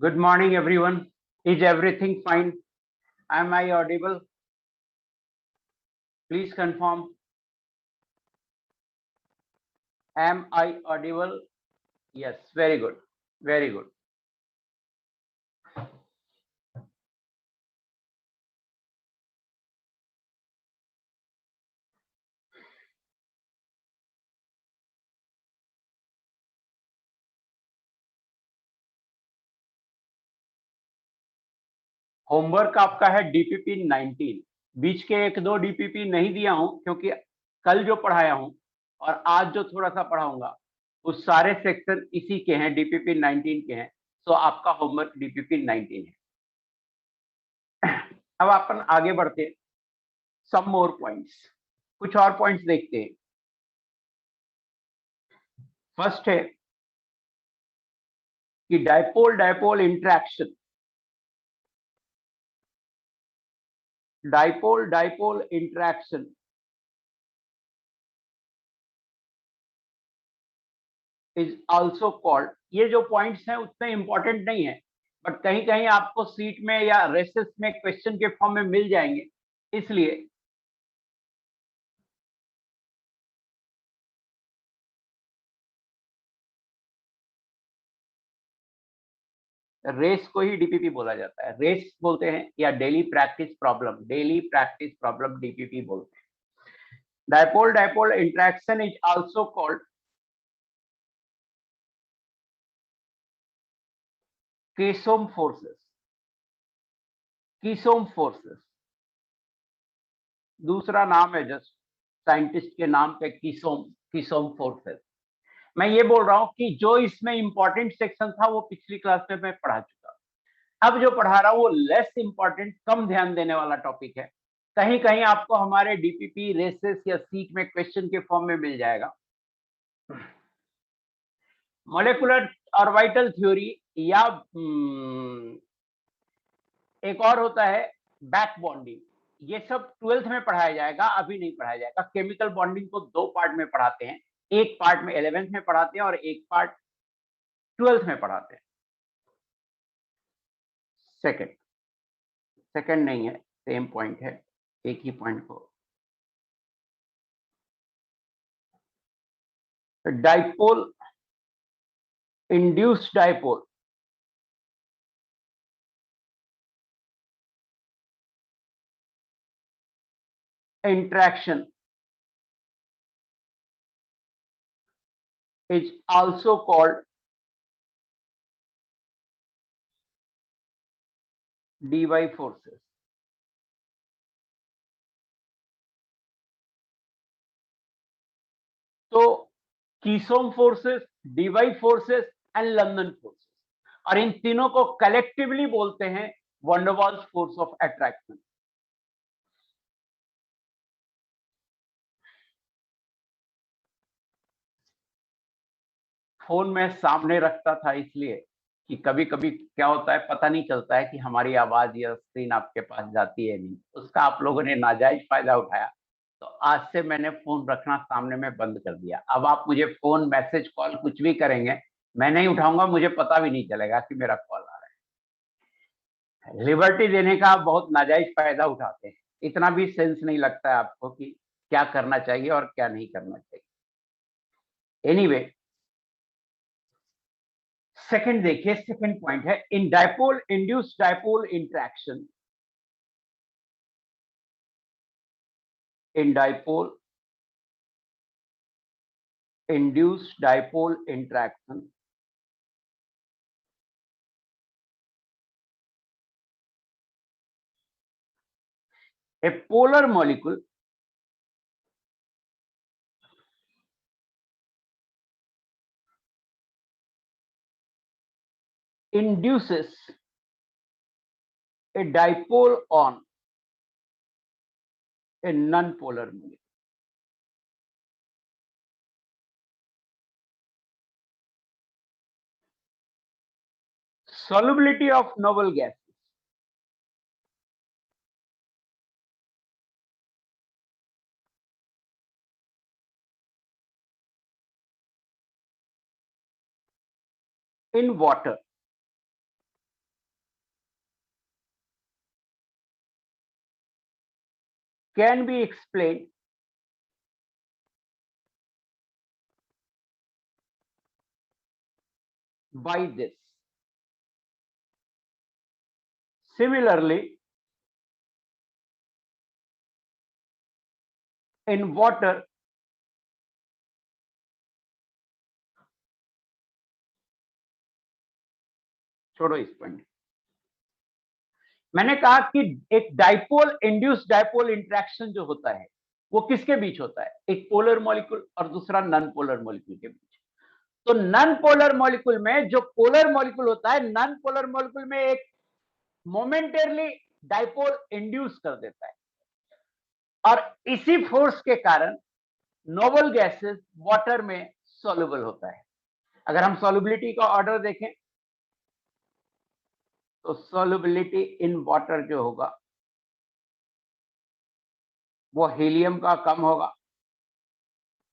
Good morning, everyone. Is everything fine? Am I audible? Please confirm. Am I audible? Yes, very good. Very good. Homework आपका है DPP 19। बीच के एक दो DPP नहीं दिया हूं क्योंकि कल जो पढ़ाया हूं और आज जो थोड़ा सा पढ़ाऊंगा वो सारे सेक्शन इसी के हैं, डीपीपी 19 के हैं। तो आपका होमवर्क डीपीपी 19 है। अब अपन आगे बढ़ते हैं। सम मोर पॉइंट्स, कुछ और पॉइंट्स देखते हैं। फर्स्ट है कि dipole dipole interaction, dipole dipole interaction is also called, ये जो पॉइंट्स हैं उतने इंपॉर्टेंट नहीं है, बट कहीं कहीं आपको सीट में या रेसेस में क्वेश्चन के फॉर्म में मिल जाएंगे, इसलिए रेस को ही डीपीपी बोला जाता है। रेस बोलते हैं या daily practice problem, daily practice problem DPP बोलते हैं। Dipole dipole interaction is also called Keesom forces, Keesom forces दूसरा नाम है, जस्ट साइंटिस्ट के नाम पे कीसोम, कीसोम फोर्सेस। मैं ये बोल रहा हूं कि जो इसमें इंपॉर्टेंट सेक्शन था वो पिछली क्लास में मैं पढ़ा चुका। अब जो पढ़ा रहा हूं वो लेस इंपॉर्टेंट, कम ध्यान देने वाला टॉपिक है। कहीं कहीं आपको हमारे डीपीपी रेसेस या सीट में क्वेश्चन के फॉर्म में मिल जाएगा। मॉलिक्यूलर ऑर्बिटल थ्योरी या एक और होता है बैक बॉन्डिंग, ये सब 12th में पढ़ाया जाएगा, अभी नहीं पढ़ाया जाएगा। केमिकल बॉन्डिंग को दो पार्ट में पढ़ाते हैं, एक पार्ट में 11th में पढ़ाते हैं और एक पार्ट 12th में पढ़ाते हैं। सेकंड, सेकंड नहीं है, सेम पॉइंट है, एक ही पॉइंट को। Dipole, induced dipole interaction is also called dy forces. तो Keesom forces, DY forces and London forces, और इन तीनों को कलेक्टिवली बोलते हैं van der Waals force of attraction. Phone में सामने रखता था इसलिए कि कभी कभी क्या होता है पता नहीं चलता है कि हमारी आवाज या स्क्रीन आपके पास जाती है नहीं, उसका आप लोगों ने नाजायज फायदा उठाया। तो आज से मैंने फोन रखना सामने में बंद कर दिया। अब आप मुझे फोन, मैसेज, कॉल कुछ भी करेंगे, मैं नहीं उठाऊंगा, मुझे पता भी नहीं चलेगा कि मेरा कॉल आ रहा है। लिबर्टी देने का आप बहुत नाजायज फायदा उठाते हैं। इतना भी सेंस नहीं लगता है आपको कि क्या करना चाहिए और क्या नहीं करना चाहिए। एनीवे, सेकंड देखिए, सेकंड पॉइंट है in dipole induced dipole interaction, in dipole induced dipole interaction, a polar molecule induces a dipole on a non-polar molecule. Solubility of noble gases. In water, can be explained by this. Similarly, in water, छोड़ो इस point, मैंने कहा कि एक dipole induced dipole interaction जो होता है वो किसके बीच होता है? एक पोलर मॉलिक्यूल और दूसरा नॉन पोलर मॉलिक्यूल के बीच। तो नॉन पोलर मॉलिक्यूल में जो पोलर मॉलिक्यूल होता है, नॉन पोलर मॉलिक्यूल में एक मोमेंटरली डाइपोल इंड्यूस कर देता है, और इसी फोर्स के कारण नोबल गैसेस वाटर में सॉल्युबल होता है। अगर हम सॉल्युबिलिटी का ऑर्डर देखें तो सॉल्युबिलिटी इन वाटर जो होगा वो हीलियम का कम होगा,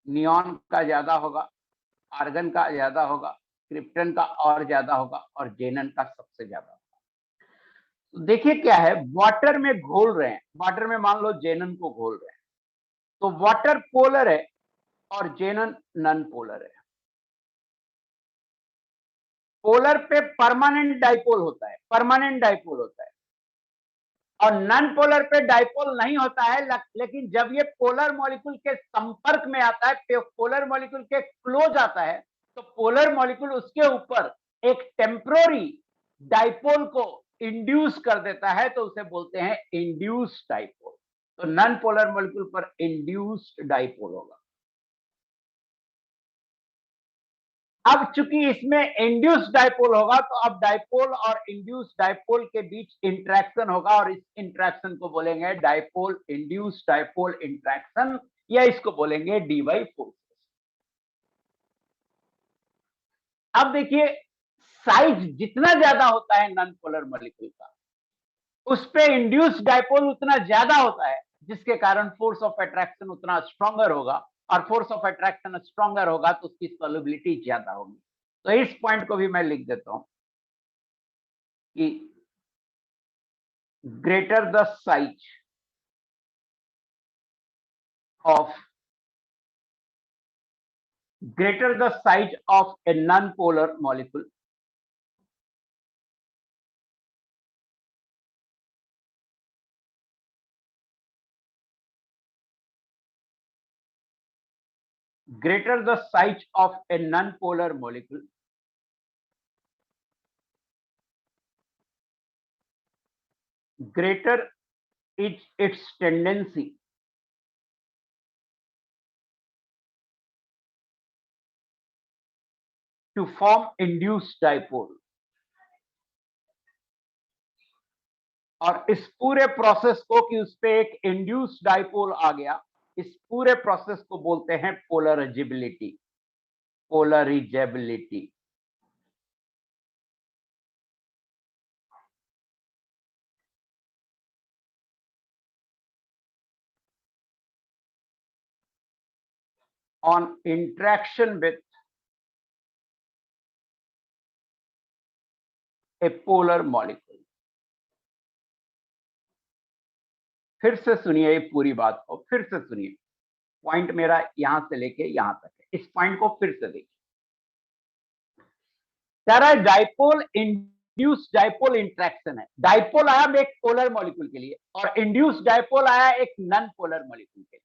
नियॉन का ज्यादा होगा, आर्गन का ज्यादा होगा, क्रिप्टन का और ज्यादा होगा, और जेनन का सबसे ज्यादा होगा। तो देखिए क्या है, वाटर में घोल रहे हैं, वाटर में मान लो जेनन को घोल रहे हैं, तो वाटर पोलर है और जेनन नॉन पोलर है। पोलर पे परमानेंट डाइपोल होता है, परमानेंट डाइपोल होता है, और नॉन पोलर पे डाइपोल नहीं होता है, लेकिन जब ये पोलर मॉलिक्यूल के संपर्क में आता है, पोलर मॉलिक्यूल के क्लोज आता है, तो पोलर मॉलिक्यूल उसके ऊपर एक टेम्पररी डाइपोल को इंड्यूस कर देता है, तो उसे बोलते हैं इंड्यूस्ड डाइपोल। तो नॉन पोलर मॉलिक्यूल पर इंड्यूस्ड डाइपोल होगा। अब चूंकि इसमें इंड्यूस्ड डाइपोल होगा, तो अब डाइपोल और इंड्यूस्ड डाइपोल के बीच इंटरेक्शन होगा, और इस इंटरेक्शन को बोलेंगे डाइपोल इंड्यूस्ड डाइपोल इंटरेक्शन, या इसको बोलेंगे डीवाई फोर्स। अब देखिए, साइज जितना ज्यादा होता है नॉन पोलर मॉलिक्यूल का, उस पे इंड्यूस्ड डाइपोल उतना ज्यादा होता है, जिसके कारण फोर्स ऑफ अट्रैक्शन उतना स्ट्रॉन्गर होगा, और फोर्स ऑफ अट्रैक्शन स्ट्रॉन्गर होगा तो उसकी सॉल्युबिलिटी ज्यादा होगी। तो इस पॉइंट को भी मैं लिख देता हूं कि greater the size of a non-polar molecule, greater the size of a non-polar molecule, greater is its tendency to form induced dipole। और इस पूरे प्रोसेस को, कि उस पे एक इंड्यूस्ड डाइपोल आ गया, इस पूरे प्रोसेस को बोलते हैं polarisability, polarisability. on interaction with a polar molecule। फिर से सुनिए ये पूरी बात को, फिर से सुनिए, पॉइंट मेरा यहां से लेके यहां तक है, इस पॉइंट को फिर से देखिए। डाइपोल इंड्यूस्ड डाइपोल इंटरेक्शन है, डाइपोल आया एक पोलर मॉलिक्यूल के लिए, और इंड्यूस्ड डाइपोल आया एक नॉन पोलर मॉलिक्यूल के लिए।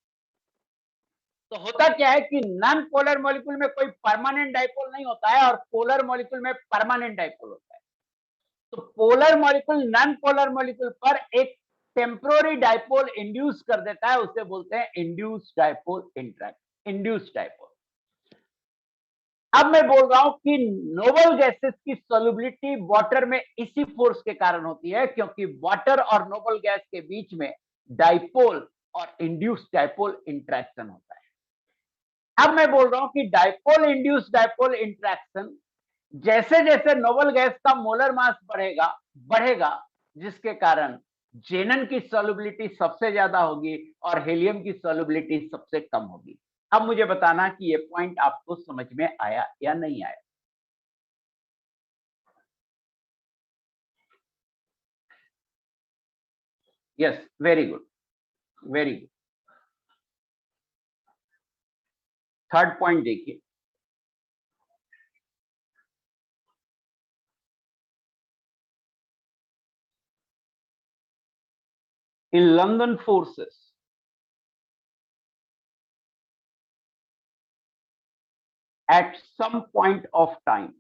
तो होता क्या है कि नॉन पोलर मॉलिक्यूल में कोई परमानेंट डाइपोल नहीं होता है, और पोलर मॉलिक्यूल में परमानेंट डाइपोल होता है। तो polar molecule non polar molecule पर एक टेम्पोररी डाइपोल इंड्यूस कर देता है, उसे बोलते हैं induced dipole interaction, induced dipole. अब मैं बोल रहा हूं कि नोबल गैसेस की सॉल्युबिलिटी वाटर में इसी फोर्स के कारण होती है, क्योंकि वाटर और नोबल गैस के बीच में डाइपोल और इंड्यूस्ड डाइपोल इंटरेक्शन होता है। अब मैं बोल रहा हूं कि डाइपोल इंड्यूस्ड डाइपोल इंटरेक्शन, जैसे जैसे नोबल गैस का मोलर मास बढ़ेगा बढ़ेगा, जिसके कारण जेनन की सॉल्युबिलिटी सबसे ज्यादा होगी और हीलियम की सॉल्युबिलिटी सबसे कम होगी। अब मुझे बताना कि ये पॉइंट आपको समझ में आया या नहीं आया। Yes, very good. Very good. Third point देखिए, in London forces at some point of time,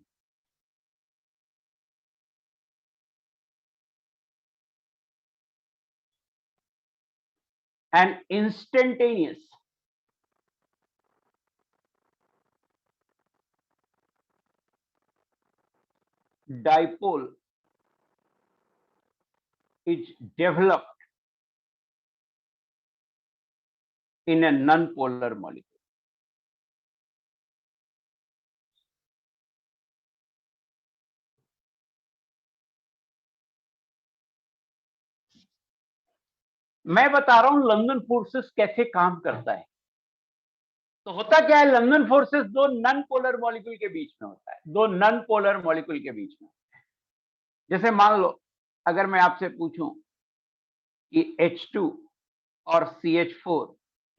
an instantaneous dipole is developed in a non-polar molecule. मैं बता रहा हूं लंदन फोर्सेस कैसे काम करता है। तो होता क्या है, लंदन फोर्सेस दो नॉन पोलर मॉलिक्यूल के बीच में होता है, दो नॉन पोलर मॉलिक्यूल के बीच में। जैसे मान लो अगर मैं आपसे पूछूं कि H2 और CH4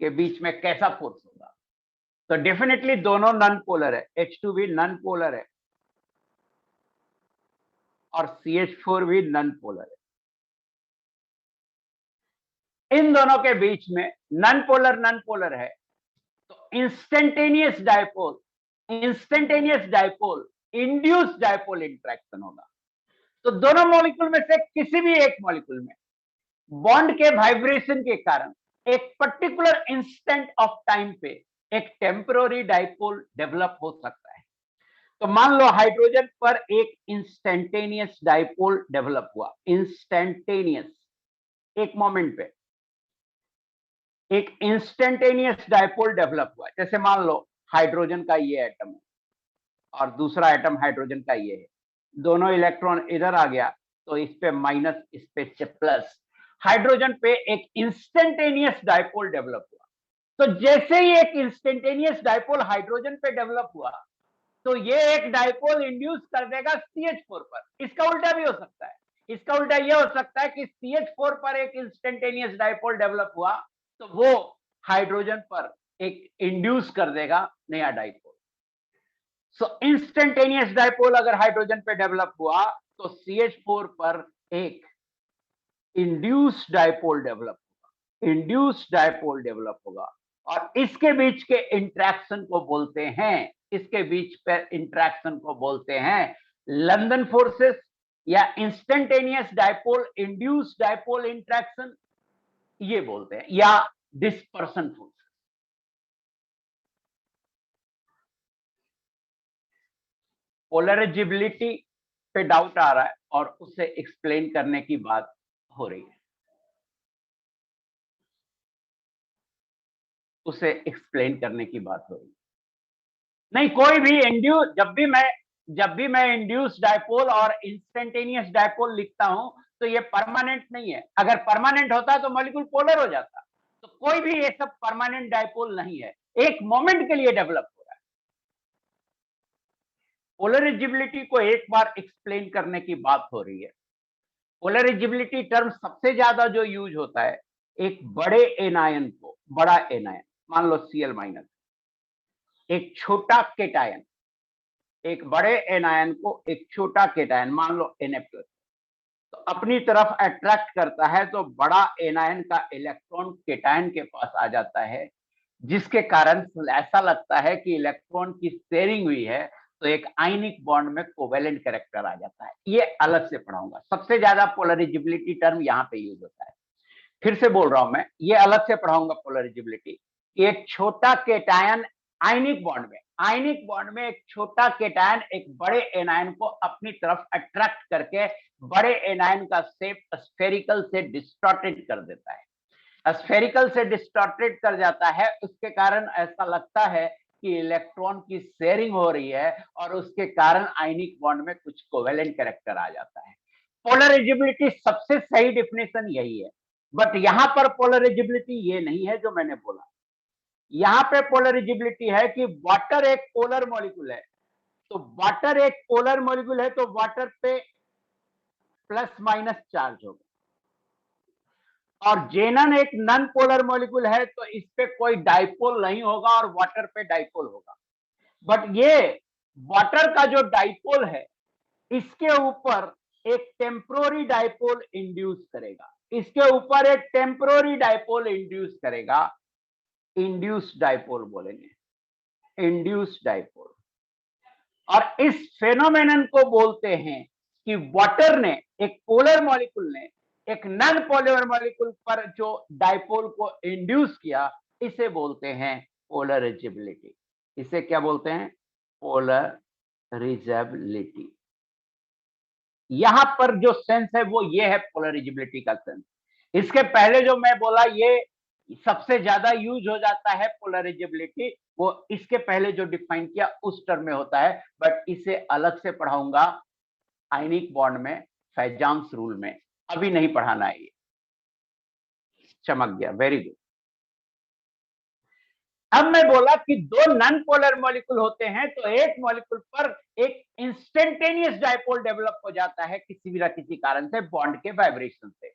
के बीच में कैसा फोर्स होगा, तो डेफिनेटली दोनों नॉन पोलर है, H2 भी नॉन पोलर है और CH4 भी नॉन पोलर है। इन दोनों के बीच में नॉन पोलर है, तो instantaneous dipole induce dipole interaction होगा। तो दोनों मॉलिक्यूल में से किसी भी एक मॉलिक्यूल में बॉन्ड के वाइब्रेशन के कारण एक पर्टिकुलर इंस्टेंट ऑफ टाइम पे एक टेम्पररी डायपोल डेवलप हो सकता है। तो मान लो हाइड्रोजन पर एक इंस्टेंटेनियस डायपोल डेवलप हुआ, इंस्टेंटेनियस, एक मोमेंट पे एक इंस्टेंटेनियस डायपोल डेवलप हुआ। जैसे मान लो हाइड्रोजन का ये एटम है और दूसरा एटम हाइड्रोजन का ये है, दोनों इलेक्ट्रॉन इधर आ गया तो इस पे माइनस, इस पे प्लस, हाइड्रोजन पे एक इंस्टेंटेनियस डायपोल डेवलप हुआ। तो जैसे ही एक इंस्टेंटेनियस डायपोल हाइड्रोजन पे डेवलप हुआ तो ये एक डायपोल इंड्यूस कर देगा CH4 पर। इसका उल्टा भी हो सकता है, इसका उल्टा ये हो सकता है कि CH4 पर एक इंस्टेंटेनियस डायपोल डेवलप हुआ तो वो हाइड्रोजन पर एक इंड्यूस कर देगा नया डायपोल। सो इंस्टेंटेनियस डायपोल अगर हाइड्रोजन पे डेवलप हुआ तो CH4 पर एक इंड्यूस डायपोल डेवलप होगा और इसके बीच के इंटरेक्शन को बोलते हैं, इसके बीच पर इंटरेक्शन को बोलते हैं लंदन फोर्सेस या instantaneous dipole induce dipole interaction, ये बोलते हैं, या डिस्पर्सन फोर्स। पोलराइजेबिलिटी पे डाउट आ रहा है और उसे एक्सप्लेन करने की बात हो रही है, उसे एक्सप्लेन करने की बात हो रही है। नहीं, कोई भी इंड्यूस, जब भी मैं इंड्यूस डायपोल और इंस्टेंटेनियस डायपोल लिखता हूं तो ये परमानेंट नहीं है। अगर परमानेंट होता तो मॉलिक्यूल पोलर हो जाता। तो कोई भी ये सब परमानेंट डायपोल नहीं है, एक मोमेंट के लिए डेवलप हो रहा है। पोलराइजेबिलिटी को एक बार एक्सप्लेन करने की बात हो रही है। पोलराइजेबिलिटी टर्म सबसे ज्यादा जो यूज होता है एक बड़े एनायन को, बड़ा एनायन मान लो Cl-, एक छोटा केटायन, एक बड़े एनायन को एक छोटा केटायन मान लो Na+, तो अपनी तरफ अट्रैक्ट करता है तो बड़ा एनायन का इलेक्ट्रॉन केटायन के पास आ जाता है, जिसके कारण ऐसा लगता है कि इलेक्ट्रॉन की शेयरिंग हुई है, तो एक आयनिक बॉन्ड में कोवेलेंट कैरेक्टर आ जाता है। ये अलग से पढ़ाऊंगा, सबसे ज्यादा पोलराइजेबिलिटी टर्म यहाँ पे यूज होता है। फिर से बोल रहा हूं मैं, ये अलग से पढ़ाऊंगा पोलराइजेबिलिटी। एक छोटा केटायन आयनिक बॉन्ड में एक छोटा केटायन एक बड़े एनायन को अपनी तरफ अट्रैक्ट करके बड़े एनायन का शेप स्फेरिकल से डिस्टॉर्टेड कर देता है, स्फेरिकल से डिस्टॉर्टेड कर जाता है। उसके कारण ऐसा लगता है कि इलेक्ट्रॉन की शेयरिंग हो रही है और उसके कारण आयनिक बॉन्ड में कुछ कोवेलेंट कैरेक्टर आ जाता है। पोलराइजेबिलिटी सबसे सही डिफिनेशन यही है, बट यहां पर पोलराइजेबिलिटी ये नहीं है जो मैंने बोला। यहां पे पोलराइजेबिलिटी है कि वाटर एक पोलर मॉलिक्यूल है, तो वाटर एक पोलर मॉलिक्यूल है तो वाटर पे प्लस माइनस चार्ज होगा। और जेनन एक नॉन पोलर मॉलिक्यूल है, तो इस पे कोई डाइपोल नहीं होगा और वाटर पे डाइपोल होगा। बट ये वाटर का जो डाइपोल है, इसके ऊपर एक टेम्पोररी डाइपोल इंड्यूस करेगा, इसके ऊपर एक टेम्पोररी डाइपोल इंड्यूस करेगा, इंड्यूस डाइपोल बोलेंगे, इंड्यूस डाइपोल। और इस फेनोमेनन को बोलते हैं कि वाटर ने, एक पोलर मॉलिक्यूल ने एक नॉन पोलर मॉलिक्यूल पर जो डाइपोल को इंड्यूस किया, इसे बोलते हैं पोलराइजेबिलिटी। इसे क्या बोलते हैं? पोलराइजेबिलिटी। यहां पर जो सेंस है वो ये है पोलराइजेबिलिटी का सेंस। इसके पहले जो मैं बोला, ये सबसे ज्यादा यूज हो जाता है पोलराइजेबिलिटी, वो इसके पहले जो डिफाइन किया उस टर्म में होता है, बट इसे अलग से पढ़ाऊंगा आयनिक बॉन्ड में, फैजान्स रूल में, अभी नहीं पढ़ाना है। ये चमक गया, वेरी गुड। अब मैं बोला कि दो नॉन पोलर मॉलिक्यूल होते हैं, तो एक मॉलिक्यूल पर एक इंस्टेंटेनियस डाइपोल डेवलप हो जाता है किसी भी ना किसी कारण से, बॉन्ड के वाइब्रेशन से।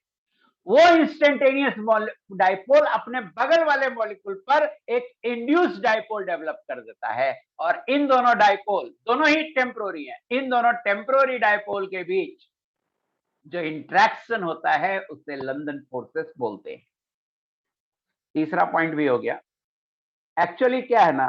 वो इंस्टेंटेनियस डाइपोल अपने बगल वाले मॉलिक्यूल पर एक इंड्यूस डाइपोल डेवलप कर देता है, और इन दोनों डाइपोल, दोनों ही टेम्पोररी हैं, इन दोनों टेम्पोररी डाइपोल के बीच जो इंट्रैक्शन होता है उसे लंदन फोर्सेस बोलते हैं। तीसरा पॉइंट भी हो गया। एक्चुअली क्या है ना,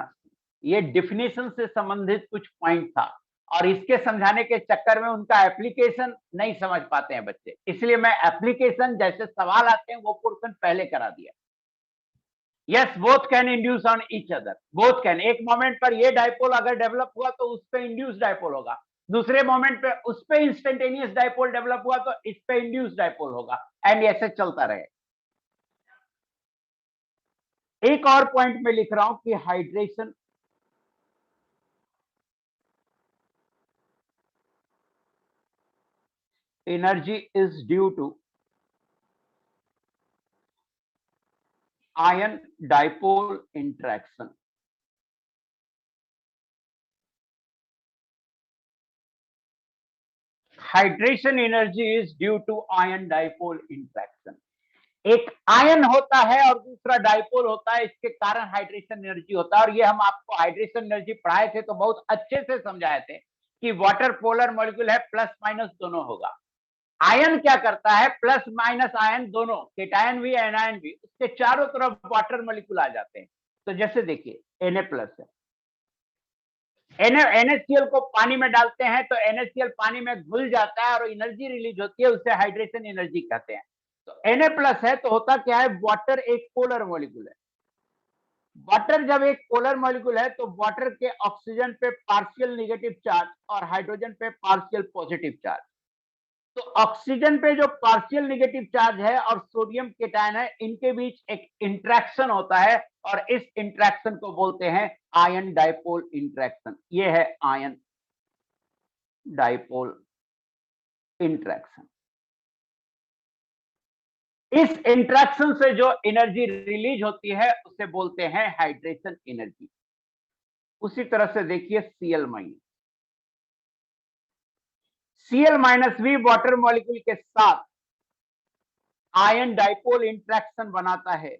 ये डिफिनेशन से संबंधित कुछ पॉइंट था, और इसके समझाने के चक्कर में उनका एप्लीकेशन नहीं समझ पाते हैं बच्चे, इसलिए मैं एप्लीकेशन जैसे सवाल आते हैं वो पोर्शन पहले करा दिया। Yes, both can induce on each other, both can. एक मोमेंट पर ये डाइपोल अगर डेवलप हुआ तो उस पे इंड्यूस डाइपोल होगा, दूसरे मोमेंट पे उस पे इंस्टेंटेनियस डाइपोल डेवलप हुआ तो इस पे इंड्यूस डाइपोल होगा, एंड ऐसे चलता रहे। एक और पॉइंट में लिख रहा हूं कि hydration energy is due to ion dipole interaction. Hydration energy is due to ion dipole interaction. एक आयन होता है और दूसरा डाइपोल होता है, इसके कारण हाइड्रेशन एनर्जी होता है। और ये हम आपको हाइड्रेशन एनर्जी पढ़ाए थे तो बहुत अच्छे से समझाए थे कि वाटर पोलर मॉलिक्यूल है, प्लस माइनस दोनों होगा। आयन क्या करता है? प्लस माइनस आयन दोनों, केटायन भी एनायन भी, उसके चारों तरफ वाटर मॉलिक्यूल आ जाते हैं। तो जैसे देखिए Na+ है, NaCl को पानी में डालते हैं तो NaCl पानी में घुल जाता है और एनर्जी रिलीज होती है, उसे हाइड्रेशन एनर्जी कहते हैं। तो Na+ है तो होता क्या है, वाटर एक पोलर मॉलिक्यूल है। वाटर जब एक पोलर मॉलिक्यूल है तो वाटर के ऑक्सीजन पे पार्शियल नेगेटिव चार्ज और हाइड्रोजन पे पार्शियल पॉजिटिव चार्ज। तो ऑक्सीजन पे जो पार्शियल नेगेटिव चार्ज है और सोडियम केटायन है, इनके बीच एक इंट्रैक्शन होता है, और इस इंट्रैक्शन को बोलते हैं आयन डाइपोल इंट्रैक्शन। ये है आयन डाइपोल इंट्रैक्शन। इस इंट्रैक्शन से जो एनर्जी रिलीज होती है उसे बोलते हैं हाइड्रेशन एनर्जी। उसी तरह से देखिए Cl-, Cl- भी वाटर मॉलिक्यूल के साथ आयन डाइपोल इंट्रैक्शन बनाता है,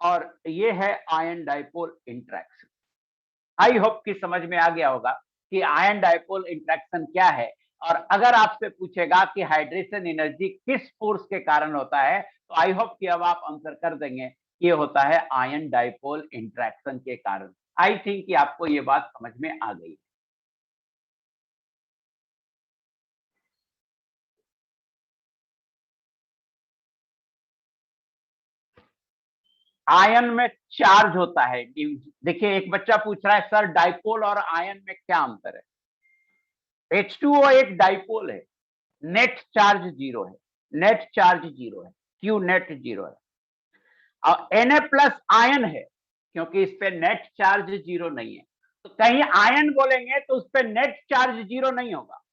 और ये है ion dipole interaction. I hope कि समझ में आ गया होगा कि आयन डाइपोल इंट्रैक्शन क्या है। और अगर आपसे पूछेगा कि हाइड्रेशन एनर्जी किस फोर्स के कारण होता है, तो आई होप कि अब आप आंसर कर देंगे कि ये होता है आयन डाइपोल इंट्रैक्शन के कारण। आई थिंक कि आपको ये बात समझ में आ गई। आयन में चार्ज होता है। देखिए एक बच्चा पूछ रहा है सर डाइपोल और आयन में क्या अंतर है? H2O एक डाइपोल है, नेट चार्ज 0 है, नेट चार्ज 0 है, Q नेट 0 है। और Na+ आयन है, क्योंकि इस पे नेट चार्ज 0 नहीं है, तो कहीं आयन बोलेंगे तो उस पे नेट चार्ज 0 नहीं होगा।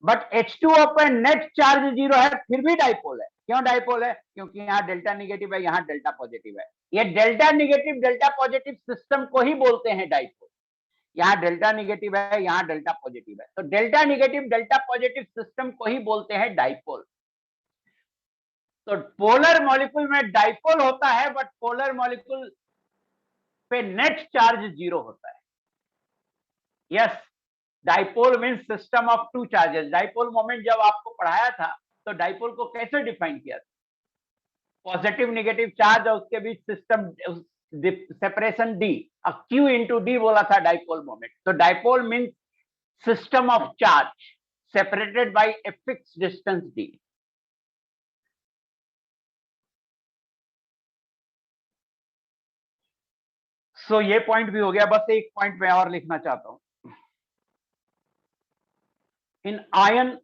बट H2O पर नेट चार्ज 0 है, फिर भी डाइपोल है। क्यों डाइपोल है? क्योंकि यहाँ डेल्टा निगेटिव है, यहाँ डेल्टा पॉजिटिव है। ये delta negative delta positive system को ही बोलते हैं डाइपोल। यहाँ डेल्टा निगेटिव है, यहाँ डेल्टा पॉजिटिव है। तो delta negative delta positive system को ही बोलते हैं डाइपोल। तो पोलर मॉलिक्यूल में डाइपोल होता है, बट पोलर मॉलिक्यूल पे नेट चार्ज 0 होता है। Yes, dipole means system of two charges. Dipole moment जब आपको पढ़ाया था तो डाइपोल को कैसे डिफाइन किया था? पॉजिटिव नेगेटिव चार्ज और उसके बीच system separation D, Q into D बोला था डाइपोल मोमेंट। तो dipole means system of charge separated by a fix distance D. So ये पॉइंट भी हो गया। बस एक पॉइंट मैं और लिखना चाहता हूं। In ion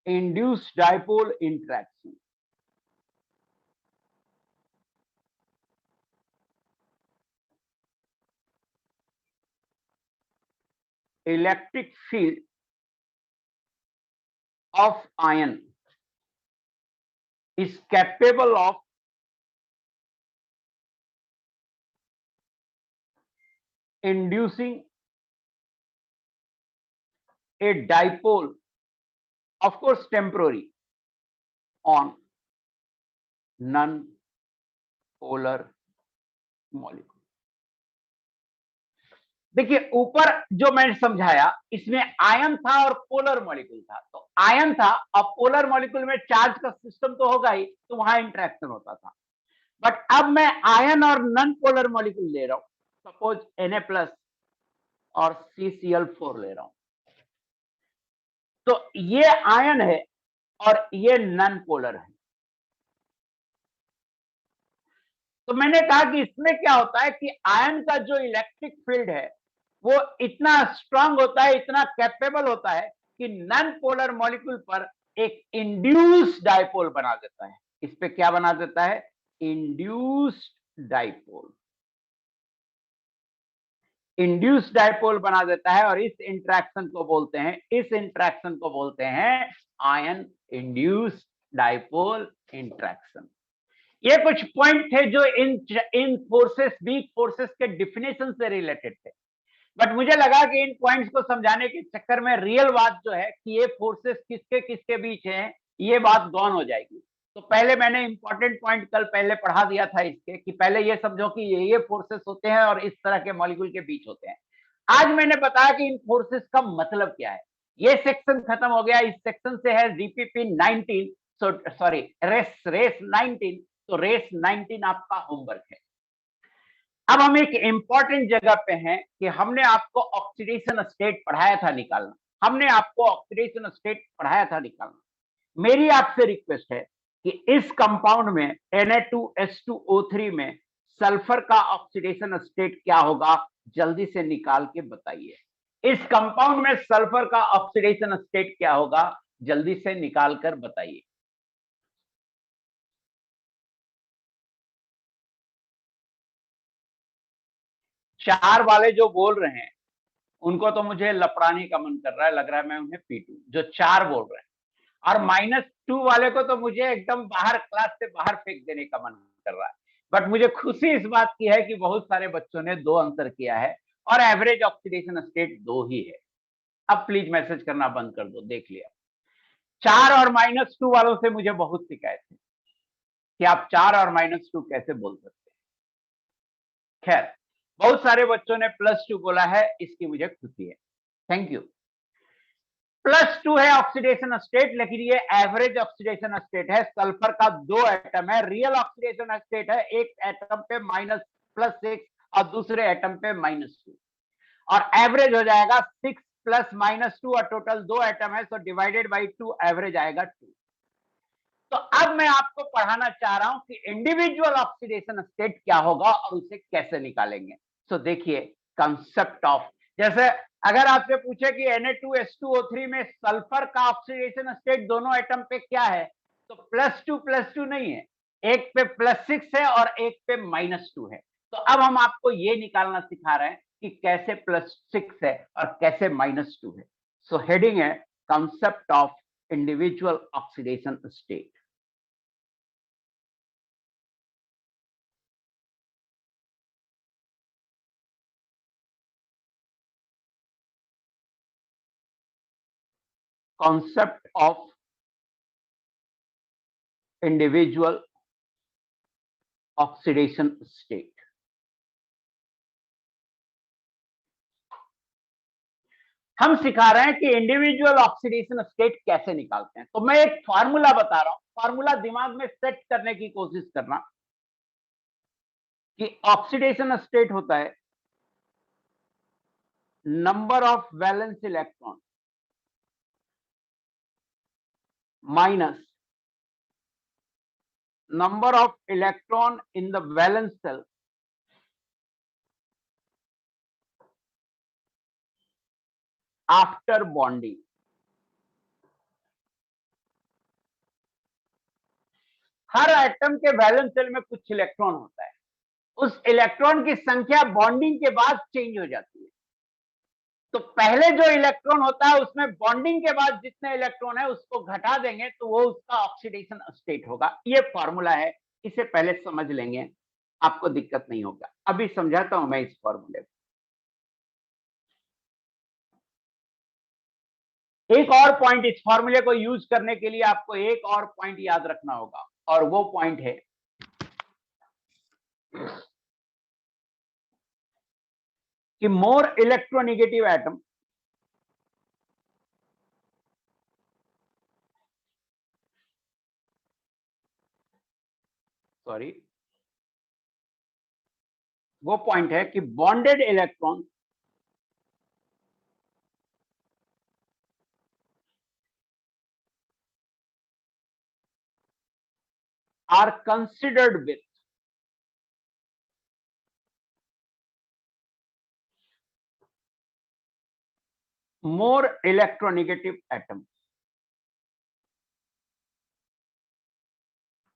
induced dipole interaction, electric field of ion is capable of inducing a dipole, of course temporary, on non-polar molecule। देखिए ऊपर जो मैंने समझाया इसमें आयन था और पोलर मॉलिक्यूल था। तो आयन था, अब पोलर मॉलिक्यूल में चार्ज का सिस्टम तो होगा ही, तो वहां इंटरेक्शन होता था। बट अब मैं आयन और नॉन पोलर मॉलिक्यूल ले रहा हूं, सपोज Na+ और CCl4 ले रहा हूं। तो ये आयन है और ये नॉन पोलर है। तो मैंने कहा कि इसमें क्या होता है कि आयन का जो इलेक्ट्रिक फील्ड है वो इतना स्ट्रांग होता है, इतना कैपेबल होता है कि नॉन पोलर मॉलिक्यूल पर एक इंड्यूस्ड डाइपोल बना देता है। इस पे क्या बना देता है? Induced dipole. इंड्यूस्ड डाइपोल बना देता है और इस इंटरेक्शन को बोलते हैं आयन इंड्यूस्ड डाइपोल इंटरेक्शन। ये कुछ पॉइंट थे जो इन फोर्सेस, वीक फोर्सेस के डिफिनेशन से रिलेटेड थे। बट मुझे लगा कि इन पॉइंट्स को समझाने के चक्कर में रियल बात जो है कि ये फोर्सेस किसके किसके बीच हैं, ये बात गौन हो जाएगी। तो पहले मैंने इंपॉर्टेंट पॉइंट कल पहले पढ़ा दिया था इसके, कि पहले ये समझो कि ये फोर्सेस होते हैं और इस तरह के मॉलिक्यूल के बीच होते हैं। आज मैंने बताया कि इन फोर्सेस का मतलब क्या है। ये सेक्शन खत्म हो गया। इस सेक्शन से है जीपीपी 19, सॉरी रेस 19। तो रेस 19 आपका होमवर्क है। अब हम एक इंपॉर्टेंट जगह पे हैं कि हमने आपको ऑक्सीडेशन स्टेट पढ़ाया था निकालना। मेरी आपसे रिक्वेस्ट है कि इस कंपाउंड में Na2H2O3 में सल्फर का ऑक्सीडेशन स्टेट क्या होगा, जल्दी से निकाल के बताइए। इस कंपाउंड में सल्फर का ऑक्सीडेशन स्टेट क्या होगा, जल्दी से निकाल कर बताइए। चार वाले जो बोल रहे हैं उनको तो मुझे लपड़ाने का मन कर रहा है, लग रहा है मैं उन्हें पीटूं, जो चार बोल रहे हैं। और -2 वाले को तो मुझे एकदम बाहर, क्लास से बाहर फेंक देने का मन कर रहा है। बट मुझे खुशी इस बात की है कि बहुत सारे बच्चों ने 2 आंसर किया है और एवरेज ऑक्सीडेशन स्टेट 2 ही है। अब प्लीज मैसेज करना बंद कर दो, देख लिया। 4 और -2 वालों से मुझे बहुत शिकायत है कि आप 4 और -2 कैसे बोल सकते हैं। खैर, बहुत सारे बच्चों ने +2 बोला है, इसकी मुझे खुशी है, थैंक यू। +2 है ऑक्सीडेशन स्टेट, लेकिन ये एवरेज ऑक्सीडेशन स्टेट है। सल्फर का 2 एटम है। रियल ऑक्सीडेशन स्टेट है, एक एटम पे +6 और दूसरे एटम पे -2, और एवरेज हो जाएगा 6 + -2 और टोटल 2 एटम है, सो डिवाइडेड बाई 2 एवरेज आएगा 2। तो अब मैं आपको पढ़ाना चाह रहा हूं कि इंडिविजुअल ऑक्सीडेशन स्टेट क्या होगा और उसे कैसे निकालेंगे। सो देखिए कंसेप्ट ऑफ, जैसे अगर आपसे पूछे कि Na2H2O3 में सल्फर का ऑक्सीडेशन स्टेट दोनों एटम पे क्या है, तो +2 नहीं है, एक पे +6 है और एक पे -2 है। तो अब हम आपको ये निकालना सिखा रहे हैं कि कैसे +6 है और कैसे -2 है। सो हेडिंग है concept of individual oxidation state. concept of individual oxidation state. हम सिखा रहे हैं कि इंडिविजुअल ऑक्सीडेशन स्टेट कैसे निकालते हैं। तो मैं एक फार्मूला बता रहा हूं, फार्मूला दिमाग में सेट करने की कोशिश करना कि ऑक्सीडेशन स्टेट होता है number of valence electron minus number of electron in the valence shell after bonding. Her atom के वैलेंस शेल में कुछ इलेक्ट्रॉन होता है, उस इलेक्ट्रॉन की संख्या बॉन्डिंग के बाद चेंज हो जाती है। तो पहले जो इलेक्ट्रॉन होता है उसमें बॉन्डिंग के बाद जितने इलेक्ट्रॉन है उसको घटा देंगे तो वो उसका ऑक्सीडेशन स्टेट होगा। ये फॉर्मूला है, इसे पहले समझ लेंगे, आपको दिक्कत नहीं होगा। अभी समझाता हूं मैं इस फॉर्मूले को। एक और पॉइंट, इस फॉर्मूले को यूज करने के लिए आपको एक और पॉइंट याद रखना होगा, और वो पॉइंट है कि मोर इलेक्ट्रोनेगेटिव एटम वो पॉइंट है कि bonded electron are considered with more electronegative atom.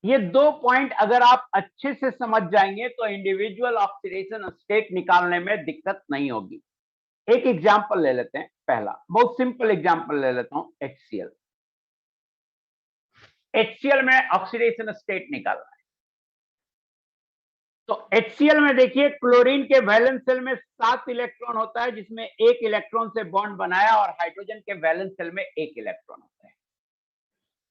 ये दो पॉइंट अगर आप अच्छे से समझ जाएंगे तो इंडिविजुअल ऑक्सीडेशन स्टेट निकालने में दिक्कत नहीं होगी। एक एग्जांपल ले लेते हैं, पहला बहुत सिंपल एग्जांपल ले लेता हूं, HCl। HCl में ऑक्सीडेशन स्टेट निकालना है। तो HCl में देखिए, क्लोरीन के वैलेंस शेल में 7 इलेक्ट्रॉन होता है, जिसमें एक इलेक्ट्रॉन से बॉन्ड बनाया, और हाइड्रोजन के वैलेंस शेल में एक इलेक्ट्रॉन होता है।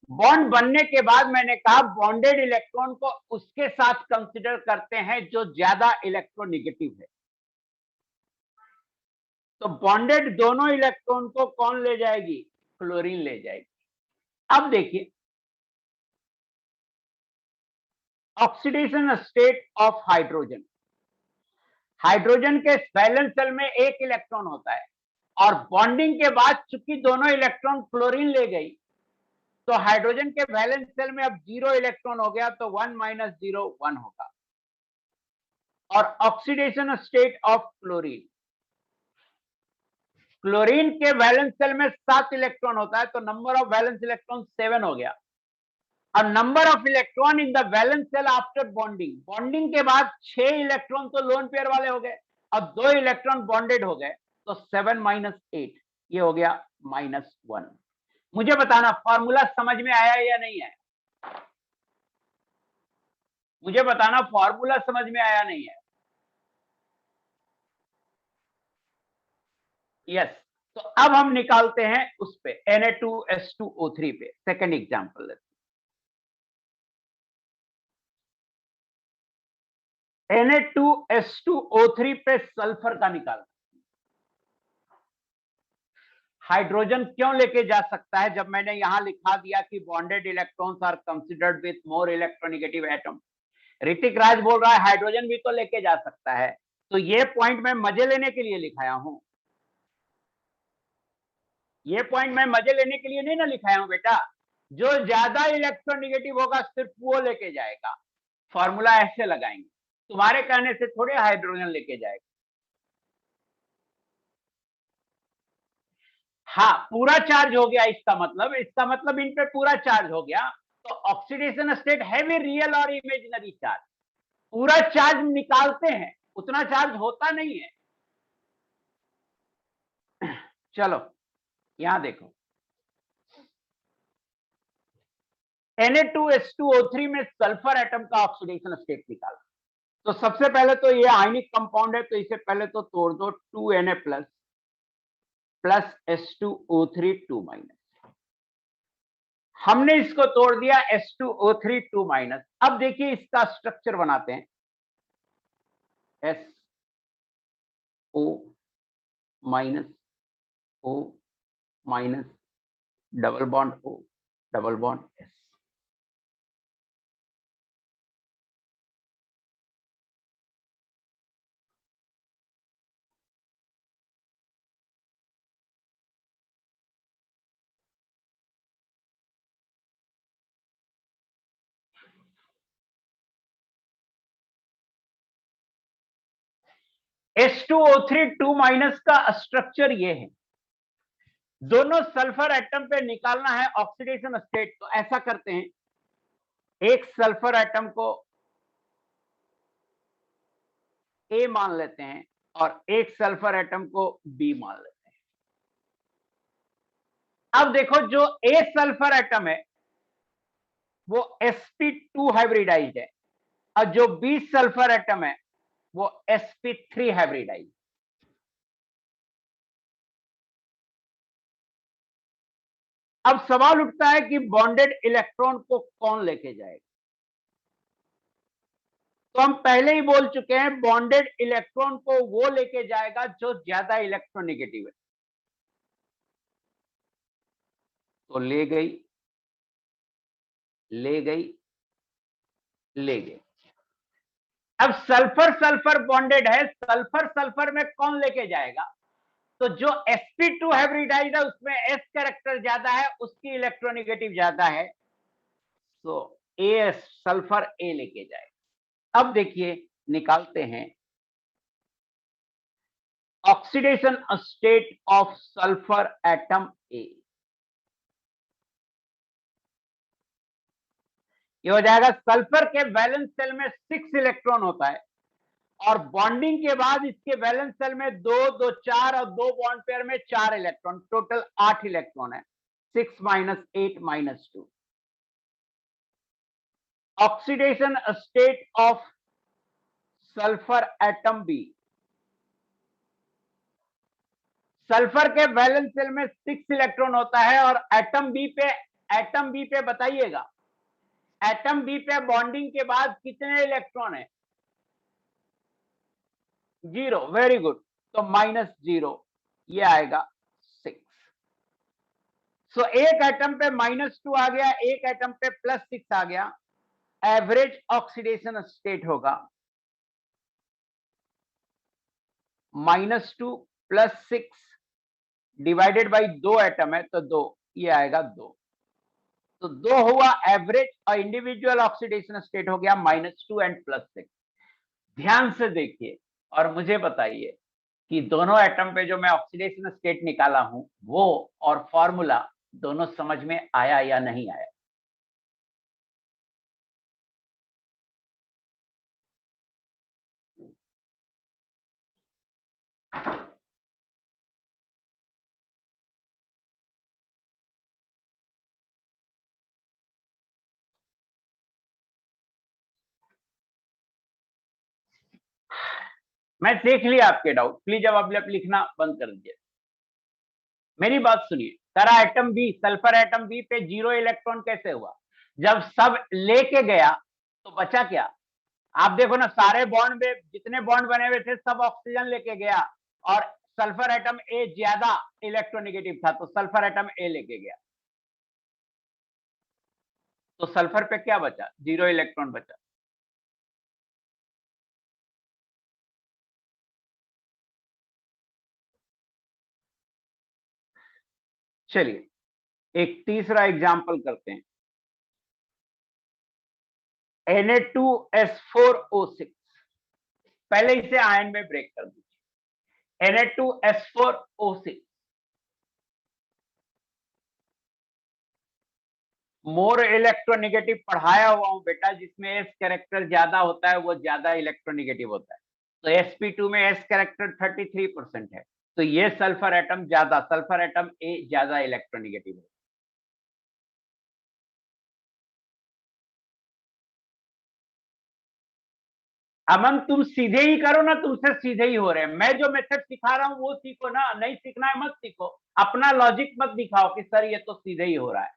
बॉन्ड बनने के बाद मैंने कहा बॉन्डेड इलेक्ट्रॉन को उसके साथ कंसीडर करते हैं जो ज्यादा इलेक्ट्रोनेगेटिव है। तो बॉन्डेड दोनों इलेक्ट्रॉन को कौन ले जाएगी? क्लोरीन ले जाएगी। अब देखिए, oxidation state of hydrogen, hydrogen के वैलेंस शेल में एक इलेक्ट्रॉन होता है, और बॉन्डिंग के बाद चूंकि दोनों इलेक्ट्रॉन क्लोरीन ले गई, तो हाइड्रोजन के वैलेंस शेल में अब 0 इलेक्ट्रॉन हो गया, तो 1 - 0 1 होगा। और oxidation state of chlorine, chlorine के वैलेंस शेल में 7 इलेक्ट्रॉन होता है, तो नंबर ऑफ वैलेंस इलेक्ट्रॉन 7 हो गया। और number of electron in the valence shell after bonding, bonding के बाद 6 इलेक्ट्रॉन तो लोन पेयर वाले हो गए, अब 2 इलेक्ट्रॉन बॉन्डेड हो गए, तो 7 - 8 ये हो गया -1। मुझे बताना फॉर्मूला समझ में आया या नहीं है? मुझे बताना फॉर्मूला समझ में आया नहीं है? यस। तो अब हम निकालते हैं उस पे Na2S2O3 पे, सेकेंड एग्जांपल लेते हैं। Na2S2O3 पे सल्फर का निकालना। हाइड्रोजन क्यों लेके जा सकता है जब मैंने यहां लिखा दिया कि bonded electrons are considered with more electronegative atom. Hrithik Raj बोल रहा है हाइड्रोजन भी तो लेके जा सकता है, तो ये पॉइंट मैं मजे लेने के लिए लिखाया हूं। ये पॉइंट मैं मजे लेने के लिए नहीं ना लिखाया हूं बेटा, जो ज्यादा इलेक्ट्रोनेगेटिव होगा सिर्फ वो लेके जाएगा। फॉर्मूला ऐसे लगाएंगे, तुम्हारे कहने से थोड़े हाइड्रोजन लेके जाएगा। हाँ, पूरा चार्ज हो गया, इसका मतलब इन पे पूरा चार्ज हो गया। तो ऑक्सीडेशन स्टेट हैवी रियल और इमेजिनरी चार्ज, पूरा चार्ज निकालते हैं, उतना चार्ज होता नहीं है। चलो यहां देखो, Na2S2O3 में सल्फर एटम का ऑक्सीडेशन स्टेट निकाला। तो सबसे पहले तो ये आयनिक कंपाउंड है, तो इसे पहले तो तोड़ दो, 2Na+ + S2O3 2-। हमने इसको तोड़ दिया H2O3 2 माइनस। अब देखिए इसका स्ट्रक्चर बनाते हैं, SO minus O minus double bond O double bond S। H2O3 2 minus का स्ट्रक्चर ये है। दोनों सल्फर एटम पे निकालना है ऑक्सीडेशन स्टेट, तो ऐसा करते हैं, एक सल्फर एटम को A मान लेते हैं और एक सल्फर एटम को B मान लेते हैं। अब देखो जो A सल्फर एटम है वो sp2 हाइब्रिडाइज्ड है और जो B सल्फर एटम है वो sp3 हाइब्रिडाइज्ड। अब सवाल उठता है कि बॉन्डेड इलेक्ट्रॉन को कौन लेके जाएगा। तो हम पहले ही बोल चुके हैं बॉन्डेड इलेक्ट्रॉन को वो लेके जाएगा जो ज्यादा इलेक्ट्रोनेगेटिव है। तो ले गई, ले गई, ले गई। अब सल्फर सल्फर बॉन्डेड है, सल्फर सल्फर में कौन लेके जाएगा? तो जो sp2 हाइब्रिडाइज्ड है उसमें s कैरेक्टर ज्यादा है, उसकी इलेक्ट्रोनेगेटिव ज्यादा है, तो as सल्फर A लेके जाएगा। अब देखिए निकालते हैं oxidation state of sulphur atom A। ये हो जाएगा, सल्फर के वैलेंस सेल में 6 इलेक्ट्रॉन होता है और बॉन्डिंग के बाद इसके वैलेंस सेल में 2 2 4 और 2 बॉन्ड पेयर में 4 इलेक्ट्रॉन, टोटल 8 इलेक्ट्रॉन है, 6 minus 8 minus 2। Oxidation state of sulphur atom B। Sulphur के वैलेंस सेल में 6 इलेक्ट्रॉन होता है और एटम बी पे बताइएगा, एटम बी पे बॉन्डिंग के बाद कितने इलेक्ट्रॉन है? 0। वेरी गुड, तो -0 ये आएगा 6। सो एक एटम पे -2 आ गया, एक एटम पे +6 आ गया। एवरेज ऑक्सीडेशन स्टेट होगा -2 +6 डिवाइडेड बाई 2 एटम है तो 2, ये आएगा 2। तो 2 हुआ एवरेज और इंडिविजुअल ऑक्सीडेशन स्टेट हो गया -2 एंड +6। ध्यान से देखिए और मुझे बताइए कि दोनों एटम पे जो मैं ऑक्सीडेशन स्टेट निकाला हूं वो और फॉर्मूला दोनों समझ में आया या नहीं आया? मैं देख लिया आपके डाउट, प्लीज अब आप लिखना बंद कर दीजिए। मेरी बात सुनिए, सारा atom B, sulphur atom B पे 0 इलेक्ट्रॉन कैसे हुआ? जब सब लेके गया तो बचा क्या? आप देखो ना, सारे बॉन्ड में जितने बॉन्ड बने हुए थे सब ऑक्सीजन लेके गया और सल्फर एटम ए ज्यादा इलेक्ट्रोनेगेटिव था तो सल्फर एटम ए लेके गया, तो सल्फर पे क्या बचा? 0 इलेक्ट्रॉन बचा। चलिए एक तीसरा एग्जाम्पल करते हैं, Na2S4O6। पहले इसे आयन में ब्रेक कर दीजिए, Na2S4O6 मोर इलेक्ट्रोनेगेटिव पढ़ाया हुआ हूं बेटा, जिसमें एस कैरेक्टर ज्यादा होता है वो ज्यादा इलेक्ट्रोनेगेटिव होता है। तो sp2 में एस कैरेक्टर 33% है, तो ये सल्फर एटम ज्यादा, सल्फर एटम ए ज्यादा इलेक्ट्रोनेगेटिव है। अमन तुम सीधे ही करो ना, तुमसे सीधे ही हो रहे हैं। मैं जो मेथड सिखा रहा हूं वो सीखो ना, नहीं सीखना है मत सीखो, अपना लॉजिक मत दिखाओ कि सर ये तो सीधे ही हो रहा है।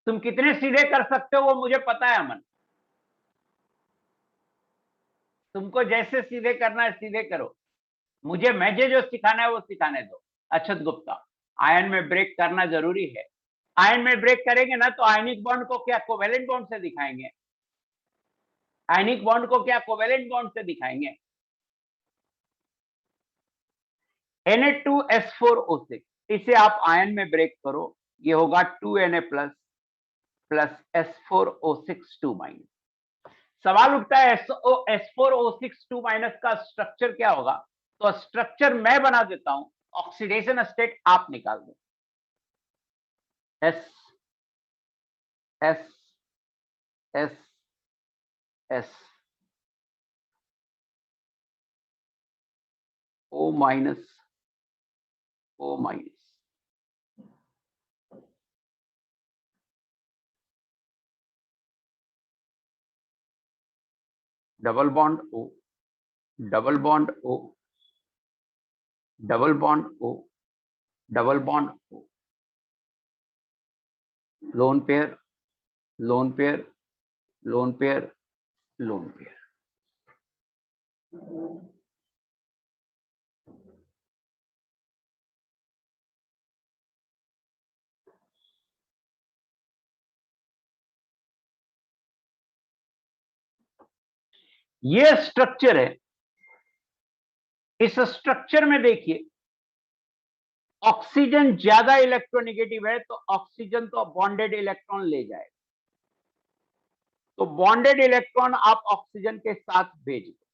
तुम कितने सीधे कर सकते हो वो मुझे पता है अमन। तुमको जैसे सीधे करना है सीधे करो, मुझे जो सिखाना है वो सिखाने दो। अक्षत गुप्ता, आयन में ब्रेक करना जरूरी है। आयन में ब्रेक करेंगे ना तो आयनिक बॉन्ड को क्या कोवेलेंट बॉन्ड से दिखाएंगे? आयनिक बॉन्ड को क्या कोवेलेंट बॉन्ड से दिखाएंगे? Na2S4O6, इसे आप आयन में ब्रेक करो, ये होगा 2Na plus plus S4O6 2 minus. सवाल उठता है S4O6 2 माइनस का स्ट्रक्चर क्या होगा? तो स्ट्रक्चर मैं बना देता हूं, ऑक्सीडेशन स्टेट आप निकाल दो। S S S S O minus O minus, double bond O, double bond O, double bond O, double bond O, lone pair, lone pair, lone pair, lone pair. ये structure है। इस structure में देखिए, oxygen ज्यादा electronegative है तो oxygen तो bonded electron ले जाएगा, तो बॉन्डेड इलेक्ट्रॉन आप ऑक्सीजन के साथ भेज दो।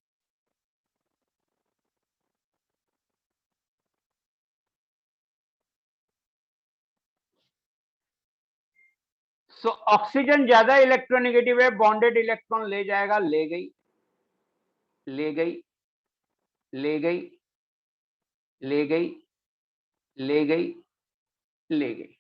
सो ऑक्सीजन ज्यादा इलेक्ट्रोनेगेटिव है, बॉन्डेड इलेक्ट्रॉन ले जाएगा, ले गई, ले गई, ले गई, ले गई, ले गई, ले गई।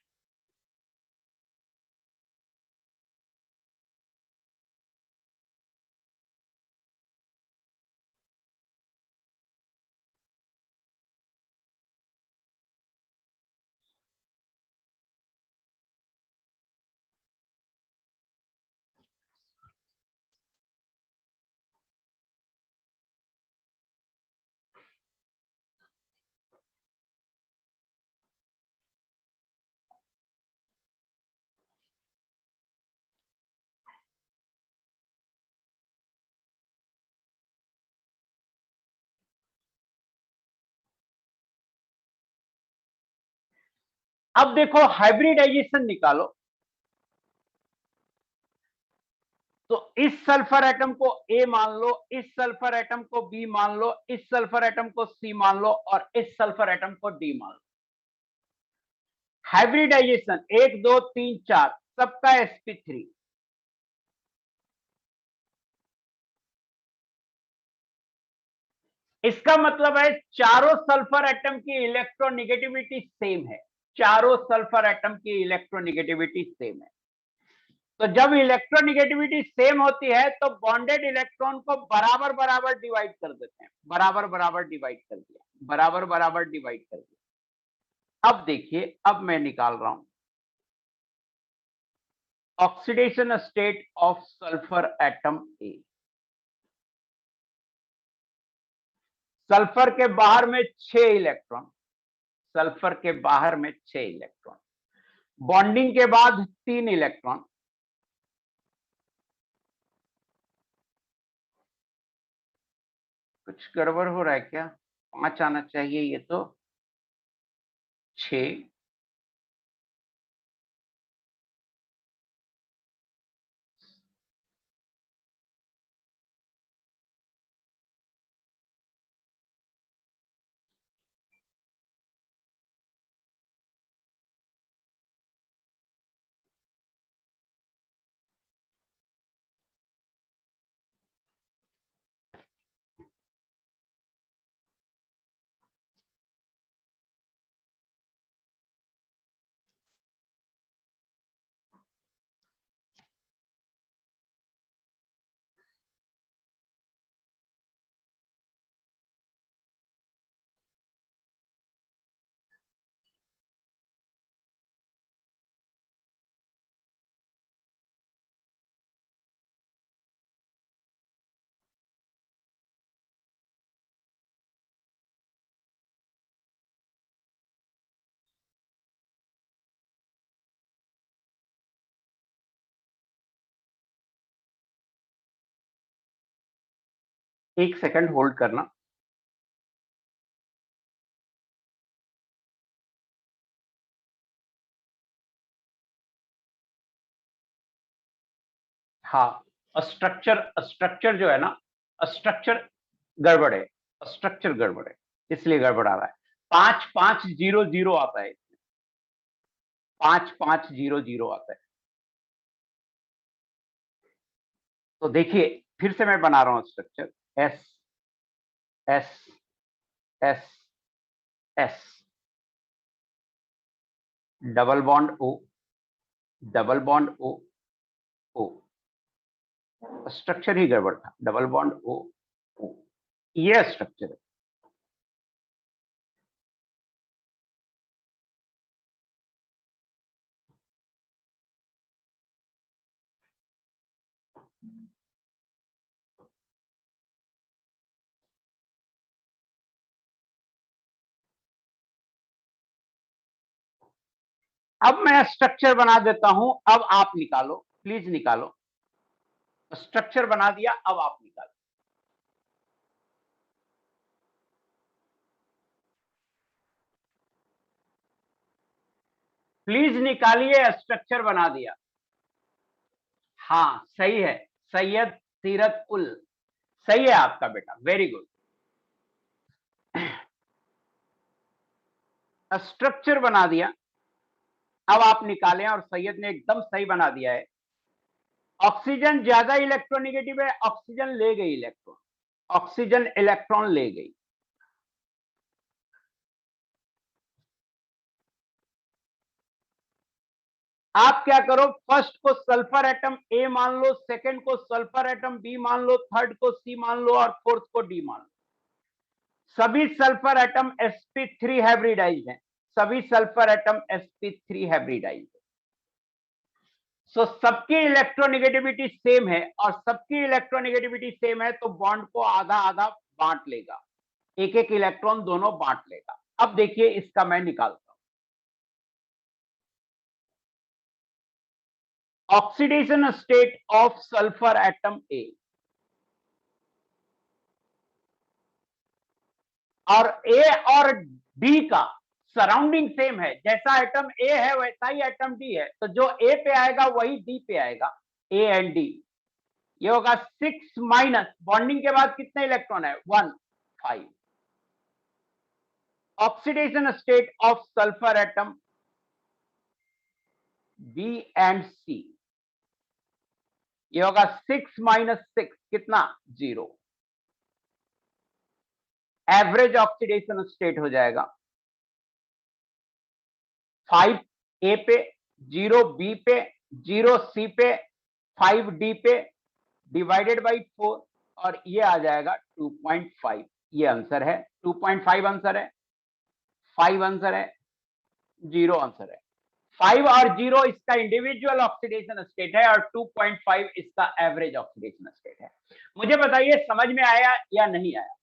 अब देखो हाइब्रिडाइजेशन निकालो, तो इस सल्फर एटम को ए मान लो, इस सल्फर एटम को बी मान लो, इस सल्फर एटम को सी मान लो और इस सल्फर एटम को डी मान लो। हाइब्रिडाइजेशन 1 2 3 4 सबका sp3। इसका मतलब है चारों सल्फर एटम की इलेक्ट्रोनिगेटिविटी सेम है, चारों सल्फर एटम की इलेक्ट्रोनिगेटिविटी सेम है। तो जब इलेक्ट्रोनिगेटिविटी सेम होती है तो बॉन्डेड इलेक्ट्रॉन को बराबर बराबर डिवाइड कर देते हैं, बराबर बराबर डिवाइड कर दिया, बराबर बराबर डिवाइड कर दिया। अब देखिए, अब मैं निकाल रहा हूं oxidation state of sulphur atom A. Sulphur के बाहर में 6 इलेक्ट्रॉन, सल्फर के बाहर में 6 इलेक्ट्रॉन, बॉन्डिंग के बाद 3 इलेक्ट्रॉन, कुछ गड़बड़ हो रहा है क्या? 5 आना चाहिए, ये तो 6। एक सेकंड होल्ड करना। हाँ, स्ट्रक्चर स्ट्रक्चर जो है ना, स्ट्रक्चर गड़बड़ है, स्ट्रक्चर गड़बड़ है, इसलिए गड़बड़ आ रहा है। 5500 आता है, 5500 आता है। तो देखिए फिर से मैं बना रहा हूं structure, S S S S, double bond O, double bond O, O, structure ही गड़बड़ था, डबल बॉन्ड ओ, ओ, ये स्ट्रक्चर है। अब मैं स्ट्रक्चर बना देता हूं, अब आप निकालो, प्लीज निकालो। स्ट्रक्चर बना दिया, अब आप निकालो। प्लीज निकालिए, स्ट्रक्चर बना दिया। हाँ सही है, सैयद सीरत उल, सही है आपका बेटा, वेरी गुड। स्ट्रक्चर बना दिया, अब आप निकालें, और सैयद ने एकदम सही बना दिया है। ऑक्सीजन ज्यादा इलेक्ट्रोनिगेटिव है, ऑक्सीजन ले गई इलेक्ट्रॉन, ऑक्सीजन इलेक्ट्रॉन ले गई। आप क्या करो, फर्स्ट को सल्फर एटम ए मान लो, सेकंड को सल्फर एटम बी मान लो, थर्ड को सी मान लो, और फोर्थ को डी मान लो। सभी सल्फर एटम sp3 हाइब्रिडाइज हैं, सभी सल्फर एटम sp3 हाइब्रिडाइज है। सो सबकी इलेक्ट्रोनेगेटिविटी सेम है, और सबकी इलेक्ट्रोनेगेटिविटी सेम है, तो बॉन्ड को आधा आधा बांट लेगा, एक एक इलेक्ट्रॉन दोनों बांट लेगा। अब देखिए इसका मैं निकालता हूं, oxidation state of sulphur atom A, और ए और डी का सराउंडिंग सेम है, जैसा एटम ए है वैसा ही एटम डी है, तो जो ए पे आएगा वही डी पे आएगा, ए एंड डी। ये होगा 6 माइनस, बॉन्डिंग के बाद कितने इलेक्ट्रॉन है, 1 5। Oxidation state of sulphur atom B and C, ये होगा 6 माइनस 6 कितना, 0। एवरेज ऑक्सीडेशन स्टेट हो जाएगा 5 ए पे, 0 बी पे, 0 सी पे, 5 डी पे, डिवाइडेड बाई 4, और ये आ जाएगा 2.5। ये आंसर है, 2.5 आंसर है, 5 आंसर है, 0 आंसर है। 5 और 0 इसका इंडिविजुअल ऑक्सीडेशन स्टेट है, और 2.5 इसका एवरेज ऑक्सीडेशन स्टेट है। मुझे बताइए समझ में आया या नहीं आया?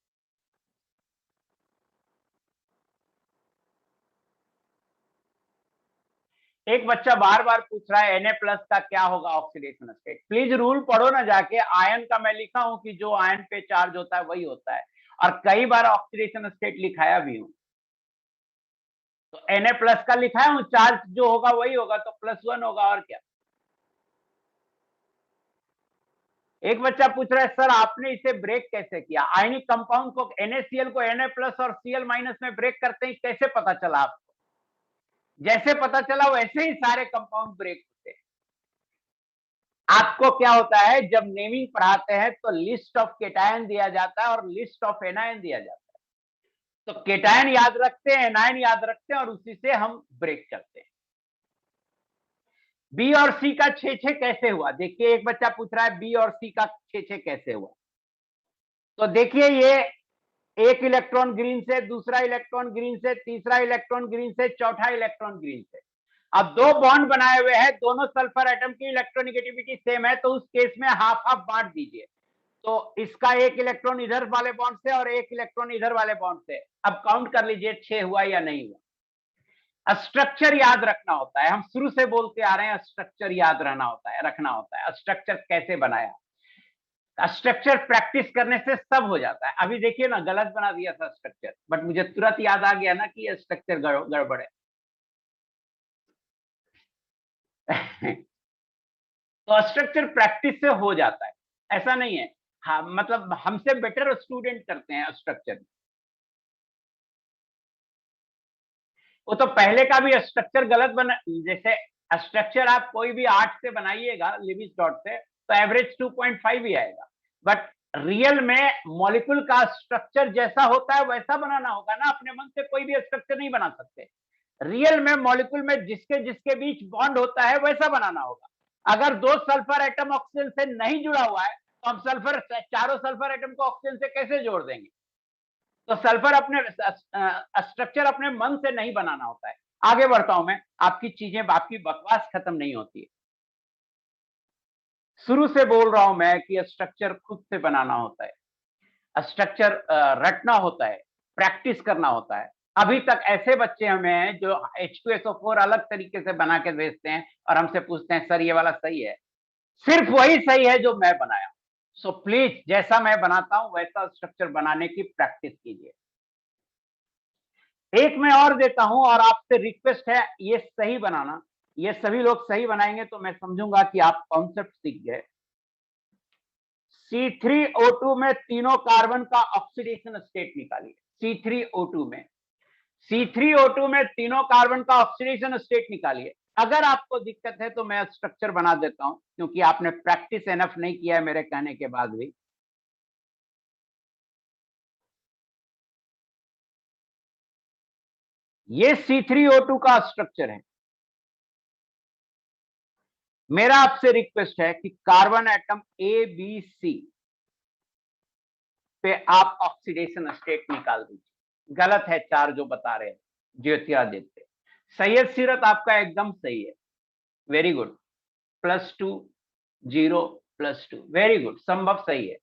एक बच्चा बार बार पूछ रहा है Na+ का क्या होगा ऑक्सीडेशन स्टेट। प्लीज रूल पढ़ो ना जाके, आयन का मैं लिखा हूं कि जो आयन पे चार्ज होता है वही होता है, और कई बार ऑक्सीडेशन स्टेट लिखाया भी हूं। तो Na+ का लिखाया हूं, चार्ज जो होगा वही होगा, तो +1 होगा, और क्या। एक बच्चा पूछ रहा है सर आपने इसे ब्रेक कैसे किया, आयनिक कंपाउंड को NaCl को Na+ और Cl- में ब्रेक करते ही कैसे पता चला आपको? जैसे पता चला वैसे ही सारे कंपाउंड ब्रेक होते हैं। आपको क्या होता है, जब नेमिंग पढ़ाते हैं तो लिस्ट ऑफ केटायन दिया जाता है और लिस्ट ऑफ एनायन दिया जाता है, तो केटायन याद रखते हैं, एनायन याद रखते हैं, और उसी से हम ब्रेक करते हैं। बी और सी का 6-6 कैसे हुआ, देखिए एक बच्चा पूछ रहा है बी और सी का 6-6 कैसे हुआ। तो देखिए ये एक इलेक्ट्रॉन ग्रीन से, दूसरा इलेक्ट्रॉन ग्रीन से, तीसरा इलेक्ट्रॉन ग्रीन से, चौथा इलेक्ट्रॉन ग्रीन से। अब दो बॉन्ड बनाए हुए हैं, दोनों सल्फर एटम की इलेक्ट्रोनिगेटिविटी सेम है, तो उस केस में हाफ हाफ बांट दीजिए। तो इसका एक इलेक्ट्रॉन इधर वाले बॉन्ड से और एक इलेक्ट्रॉन इधर वाले बॉन्ड से। अब काउंट कर लीजिए 6 हुआ या नहीं हुआ। स्ट्रक्चर याद रखना होता है, हम शुरू से बोलते आ रहे हैं, स्ट्रक्चर याद रखना होता है, स्ट्रक्चर कैसे बनाया। स्ट्रक्चर प्रैक्टिस करने से सब हो जाता है। अभी देखिए ना, गलत बना दिया था स्ट्रक्चर, बट मुझे तुरंत याद आ गया ना कि ये स्ट्रक्चर गड़बड़ है। तो स्ट्रक्चर प्रैक्टिस से हो जाता है, ऐसा नहीं है। हाँ, मतलब हमसे बेटर स्टूडेंट करते हैं स्ट्रक्चर। वो तो पहले का भी स्ट्रक्चर गलत बना, जैसे स्ट्रक्चर आप कोई भी 8 से बनाइएगा लिविस डॉट से, तो एवरेज 2.5 ही आएगा। बट रियल में मॉलिक्यूल का स्ट्रक्चर जैसा होता है वैसा बनाना होगा ना, अपने मन से कोई भी स्ट्रक्चर नहीं बना सकते। रियल में मॉलिक्यूल में जिसके जिसके बीच बॉन्ड होता है वैसा बनाना होगा। अगर 2 सल्फर एटम ऑक्सीजन से नहीं जुड़ा हुआ है तो हम सल्फर, चारों सल्फर एटम को ऑक्सीजन से कैसे जोड़ देंगे? तो सल्फर अपने स्ट्रक्चर अपने मन से नहीं बनाना होता है। आगे बढ़ता हूं मैं, आपकी चीजें, आपकी बकवास खत्म नहीं होती है। शुरू से बोल रहा हूं मैं कि स्ट्रक्चर खुद से बनाना होता है, स्ट्रक्चर रटना होता है, प्रैक्टिस करना होता है। अभी तक ऐसे बच्चे हमें हैं जो H2SO4 अलग तरीके से बना के भेजते हैं और हमसे पूछते हैं सर ये वाला सही है। सिर्फ वही सही है जो मैं बनाया। सो प्लीज, जैसा मैं बनाता हूं वैसा स्ट्रक्चर बनाने की प्रैक्टिस कीजिए। एक मैं और देता हूं और आपसे रिक्वेस्ट है ये सही बनाना। ये सभी लोग सही बनाएंगे तो मैं समझूंगा कि आप कॉन्सेप्ट सीख गए। C3O2 में तीनों कार्बन का ऑक्सीडेशन स्टेट निकालिए। C3O2 में, C3O2 में तीनों कार्बन का ऑक्सीडेशन स्टेट निकालिए। अगर आपको दिक्कत है तो मैं स्ट्रक्चर बना देता हूं, क्योंकि आपने प्रैक्टिस एनफ नहीं किया है मेरे कहने के बाद भी। ये C3O2 का स्ट्रक्चर है। मेरा आपसे रिक्वेस्ट है कि कार्बन एटम ABC पे आप ऑक्सीडेशन स्टेट निकाल दीजिए। गलत है 4 जो बता रहे हैं ज्योतिरादित्य। सैयद सीरत आपका एकदम सही है, वेरी गुड। +2 0 +2, वेरी गुड, संभव सही है।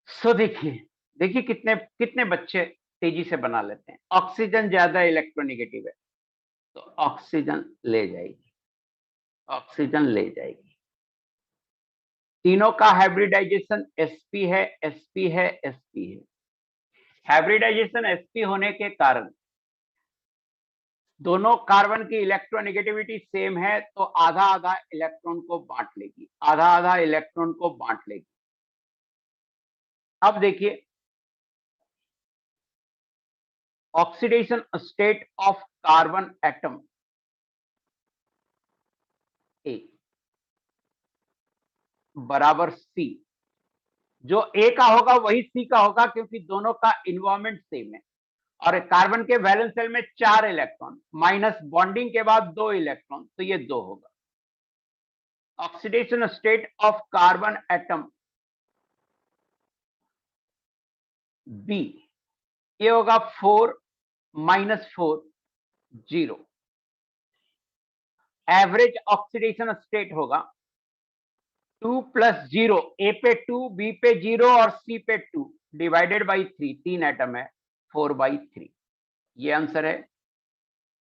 सो देखिए, देखिए कितने कितने बच्चे तेजी से बना लेते हैं। ऑक्सीजन ज्यादा इलेक्ट्रोनेगेटिव है तो ऑक्सीजन ले जाएगी, ऑक्सीजन ले जाएगी। तीनों का हाइब्रिडाइजेशन sp है, sp है, sp है। हाइब्रिडाइजेशन sp होने के कारण दोनों कार्बन की इलेक्ट्रोनेगेटिविटी सेम है, तो आधा आधा इलेक्ट्रॉन को बांट लेगी, आधा आधा इलेक्ट्रॉन को बांट लेगी। अब देखिए, oxidation state of carbon atom A बराबर C। जो A का होगा वही C का होगा, क्योंकि दोनों का इन्वायरमेंट सेम है। और कार्बन के वैलेंस शेल में 4 इलेक्ट्रॉन, माइनस बॉन्डिंग के बाद 2 इलेक्ट्रॉन, तो ये 2 होगा। Oxidation state of carbon atom B, ये होगा 4 -4 0। एवरेज ऑक्सीडेशन स्टेट होगा 2 + 0, A पे 2, B पे 0 और C पे 2 डिवाइडेड बाई 3। 3 एटम है, 4/3। ये आंसर है,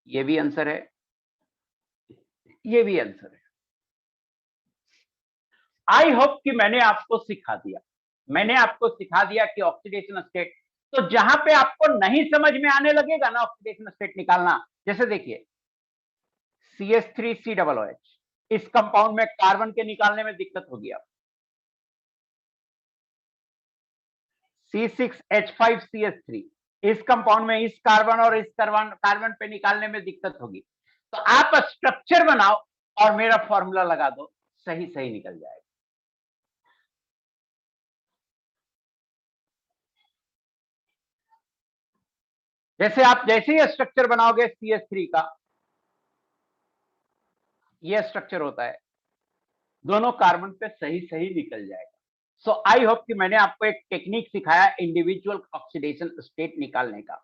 ये भी आंसर है, ये भी आंसर है। आई होप कि मैंने आपको सिखा दिया, मैंने आपको सिखा दिया कि ऑक्सीडेशन स्टेट। तो जहां पे आपको नहीं समझ में आने लगेगा ना ऑक्सीडेशन स्टेट निकालना, जैसे देखिए CH3COOH, इस कंपाउंड में कार्बन के निकालने में दिक्कत होगी। आप C6H5CH3, इस कंपाउंड में इस कार्बन और इस कार्बन पे निकालने में दिक्कत होगी। तो आप स्ट्रक्चर बनाओ और मेरा फॉर्मूला लगा दो, सही सही निकल जाएगा। जैसे आप जैसे ही स्ट्रक्चर बनाओगे CH3 का, ये स्ट्रक्चर होता है, दोनों कार्बन पे सही सही निकल जाएगा। सो आई होप कि मैंने आपको एक टेक्निक सिखाया इंडिविजुअल ऑक्सीडेशन स्टेट निकालने का।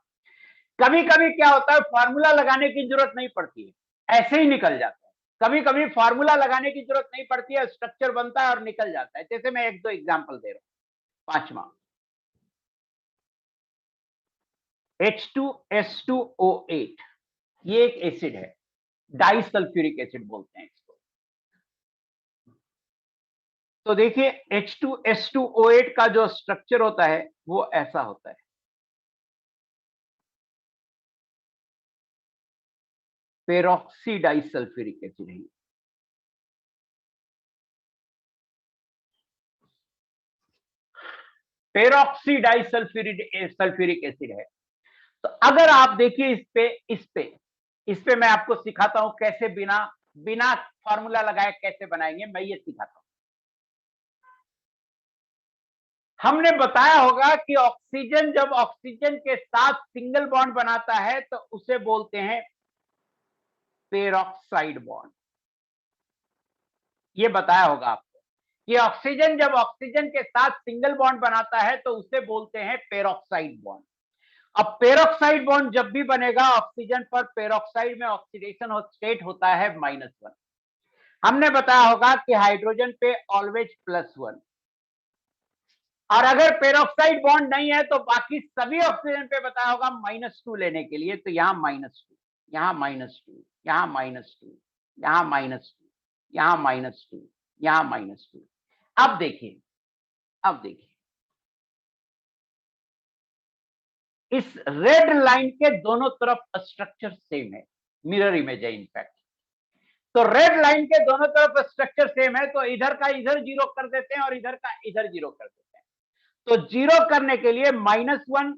कभी कभी क्या होता है, फॉर्मूला लगाने की जरूरत नहीं पड़ती है, ऐसे ही निकल जाता है। कभी कभी फॉर्मूला लगाने की जरूरत नहीं पड़ती है, स्ट्रक्चर बनता है और निकल जाता है। जैसे मैं 1-2 एग्जांपल दे रहा हूं। 5वां H2S2O8, ये एक एसिड है, डाइसल्फ्यूरिक एसिड बोलते हैं इसको। तो देखिए H2S2O8 का जो स्ट्रक्चर होता है वो ऐसा होता है। पेरोक्सी डाइसल्फ्यूरिक एसिड है। पेरोक्सी डाइसल्फ्यूरिक एसिड है। तो अगर आप देखिए इस पे मैं आपको सिखाता हूं कैसे बिना बिना फॉर्मूला लगाए कैसे बनाएंगे, मैं ये सिखाता हूं। हमने बताया होगा कि ऑक्सीजन जब ऑक्सीजन के साथ सिंगल बॉन्ड बनाता है तो उसे बोलते हैं पेरोक्साइड बॉन्ड। ये बताया होगा आपको कि ऑक्सीजन जब ऑक्सीजन के साथ सिंगल बॉन्ड बनाता है तो उसे बोलते हैं पेरोक्साइड बॉन्ड। अब पेरोक्साइड बॉन्ड जब भी बनेगा ऑक्सीजन पर, पेरोक्साइड में ऑक्सीडेशन स्टेट होता है -1। हमने बताया होगा कि हाइड्रोजन पे ऑलवेज +1, और अगर पेरोक्साइड बॉन्ड नहीं है तो बाकी सभी ऑक्सीजन पे बताया होगा -2 लेने के लिए। तो यहां -2, यहां -2, यहां -2, यहां -2, यहां -2, यहां -2। अब देखिए, अब देखिए इस रेड लाइन के दोनों तरफ स्ट्रक्चर सेम है, मिरर इमेज है इनफैक्ट। तो रेड लाइन के दोनों तरफ स्ट्रक्चर सेम है, तो इधर का इधर जीरो कर देते हैं और इधर का इधर जीरो कर देते हैं। तो जीरो करने के लिए -1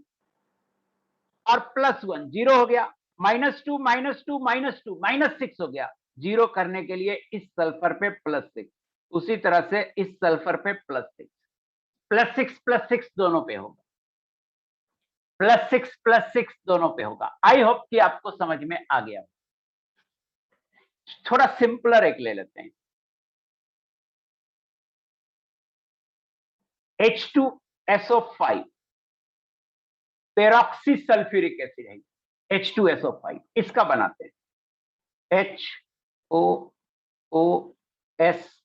और +1 जीरो हो गया, -2 -2 -2 -6 हो गया। जीरो करने के लिए इस सल्फर पे +6, उसी तरह से इस सल्फर पे +6, +6 +6 दोनों पे होगा, +6 +6 दोनों पे होगा। आई होप कि आपको समझ में आ गया। थोड़ा सिंपलर एक ले लेते हैं, H2SO5 पेरोक्सी सल्फ्यूरिक एसिड है, H2SO5 इसका बनाते हैं HOOS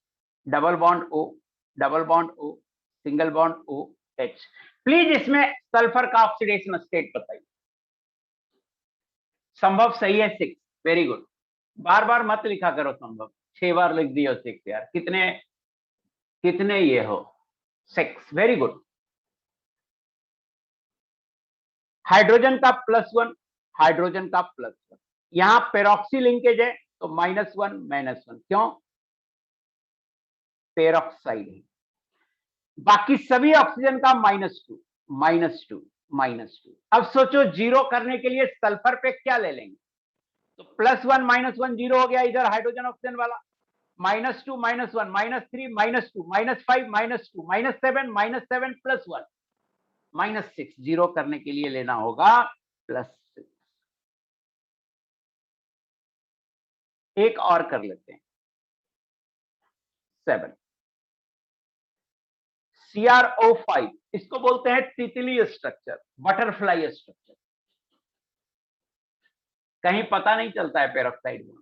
double bond O double bond O single bond OH। Please इसमें सल्फर का ऑक्सीडेशन स्टेट बताइए। संभव सही है 6, वेरी गुड। बार बार मत लिखा करो संभव, 6 बार लिख दियो 6 यार, कितने कितने ये हो, 6, वेरी गुड। हाइड्रोजन का +1, हाइड्रोजन का +1, यहां पेरोक्सी लिंकेज है तो -1 -1, क्यों? पेरोक्साइड है। बाकी सभी ऑक्सीजन का -2 -2 -2। अब सोचो जीरो करने के लिए सल्फर पे क्या ले लेंगे, तो +1 -1 जीरो हो गया, इधर हाइड्रोजन ऑक्सीजन वाला, -2 -1 -3 -2 -5 -2 -7 -7 +1 -6। जीरो करने के लिए लेना होगा +6। एक और कर लेते हैं, 7 CrO5, इसको बोलते हैं तितली स्ट्रक्चर, बटरफ्लाई स्ट्रक्चर। कहीं पता नहीं चलता है पेरोक्साइड में।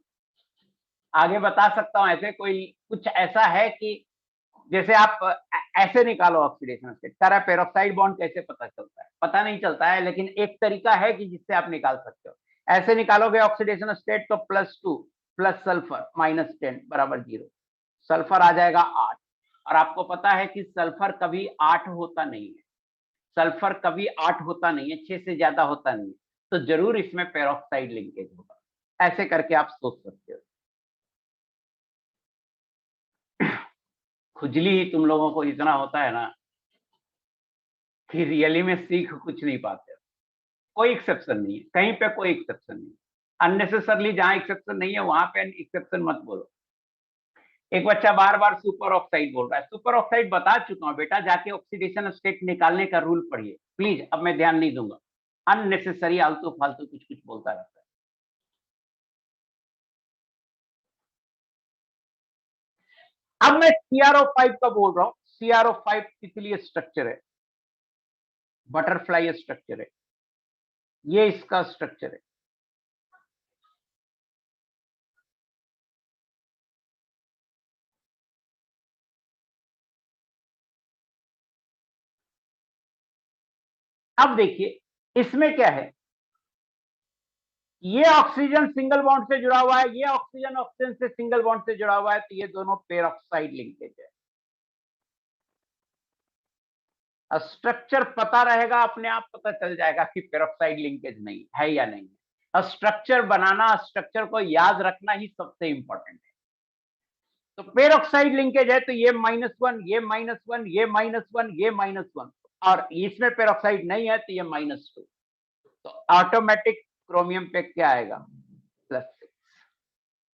आगे बता सकता हूं, ऐसे कोई कुछ ऐसा है कि जैसे आप ऐसे निकालो ऑक्सीडेशन स्टेट, सारा पेरोक्साइड बॉन्ड कैसे पता चलता है? पता नहीं चलता है, लेकिन एक तरीका है कि जिससे आप निकाल सकते हो। ऐसे निकालोगे ऑक्सीडेशन स्टेट तो +2 प्लस सल्फर -10 बराबर 0, सल्फर आ जाएगा 8। और आपको पता है कि सल्फर कभी 8 होता नहीं है, सल्फर कभी 8 होता नहीं है, 6 से ज्यादा होता नहीं है, तो जरूर इसमें पेरोक्साइड लिंकेज होगा। ऐसे करके आप सोच सकते हो। खुजली ही तुम लोगों को इतना होता है ना कि रियली में सीख कुछ नहीं पाते। कोई एक्सेप्शन नहीं है, कहीं पे कोई एक्सेप्शन नहीं। अननेसेसरली जहां एक्सेप्शन नहीं है वहां पे एक्सेप्शन मत बोलो। एक बच्चा बार बार सुपर ऑक्साइड बोल रहा है, सुपर ऑक्साइड बता चुका हूं बेटा, जाके ऑक्सीडेशन स्टेट निकालने का रूल पढ़िए प्लीज, अब मैं ध्यान नहीं दूंगा। अननेसेसरी आलतू फालतू कुछ कुछ बोलता रहता है। अब मैं CrO5 का बोल रहा हूं, CrO5 तितली स्ट्रक्चर है, बटरफ्लाई स्ट्रक्चर है, ये इसका स्ट्रक्चर है। अब देखिए इसमें क्या है, ये ऑक्सीजन सिंगल बॉन्ड से जुड़ा हुआ है, ये ऑक्सीजन ऑक्सीजन से सिंगल बॉन्ड से जुड़ा हुआ है, तो ये दोनों पेरोक्साइड लिंकेज है। स्ट्रक्चर पता रहेगा, अपने आप पता चल जाएगा कि पेरोक्साइड लिंकेज नहीं है या नहीं है। स्ट्रक्चर बनाना, स्ट्रक्चर को याद रखना ही सबसे इंपॉर्टेंट है। तो पेरोक्साइड लिंकेज है तो ये -1, ये -1, ये -1, ये -1, और इसमें पेरोक्साइड नहीं है तो ये -2। तो ऑटोमेटिक क्रोमियम पे क्या आएगा? +6।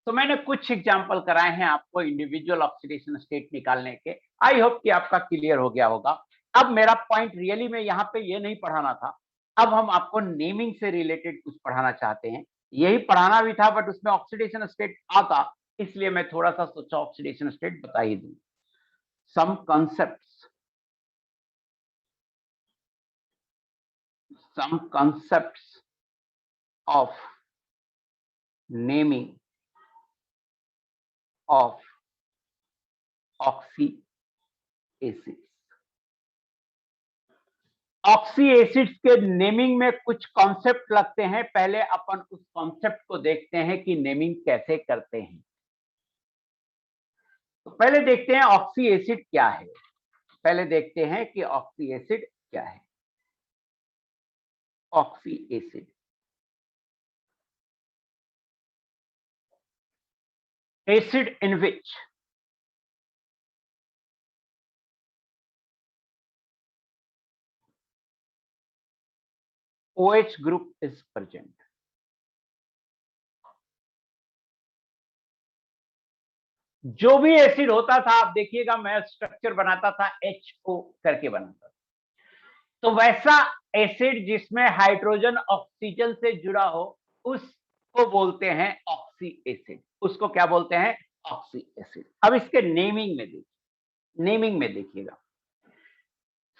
तो मैंने कुछ एग्जांपल कराए हैं आपको इंडिविजुअल ऑक्सीडेशन स्टेट निकालने के। आई होप कि आपका क्लियर हो गया होगा। अब मेरा पॉइंट रियली में यहाँ पे ये नहीं पढ़ाना था, अब हम आपको नेमिंग से रिलेटेड कुछ पढ़ाना चाहते हैं। यही पढ़ाना भी था बट उसमें ऑक्सीडेशन स्टेट आता, इसलिए मैं थोड़ा सा सोचा ऑक्सीडेशन स्टेट बता ही दूं। सम concepts of naming of oxy acids. Oxy acids के नेमिंग में कुछ कॉन्सेप्ट लगते हैं, पहले अपन उस कॉन्सेप्ट को देखते हैं कि नेमिंग कैसे करते हैं। तो पहले देखते हैं ऑक्सी एसिड क्या है। पहले देखते हैं कि ऑक्सी एसिड क्या है। Oxy acid, acid in which OH group is present। जो भी एसिड होता था, आप देखिएगा मैं स्ट्रक्चर बनाता था HO करके बनाता था, तो वैसा एसिड जिसमें हाइड्रोजन ऑक्सीजन से जुड़ा हो उसको बोलते हैं ऑक्सी एसिड। उसको क्या बोलते हैं? Oxy acid. अब इसके नेमिंग में देखिए, नेमिंग में देखिएगा,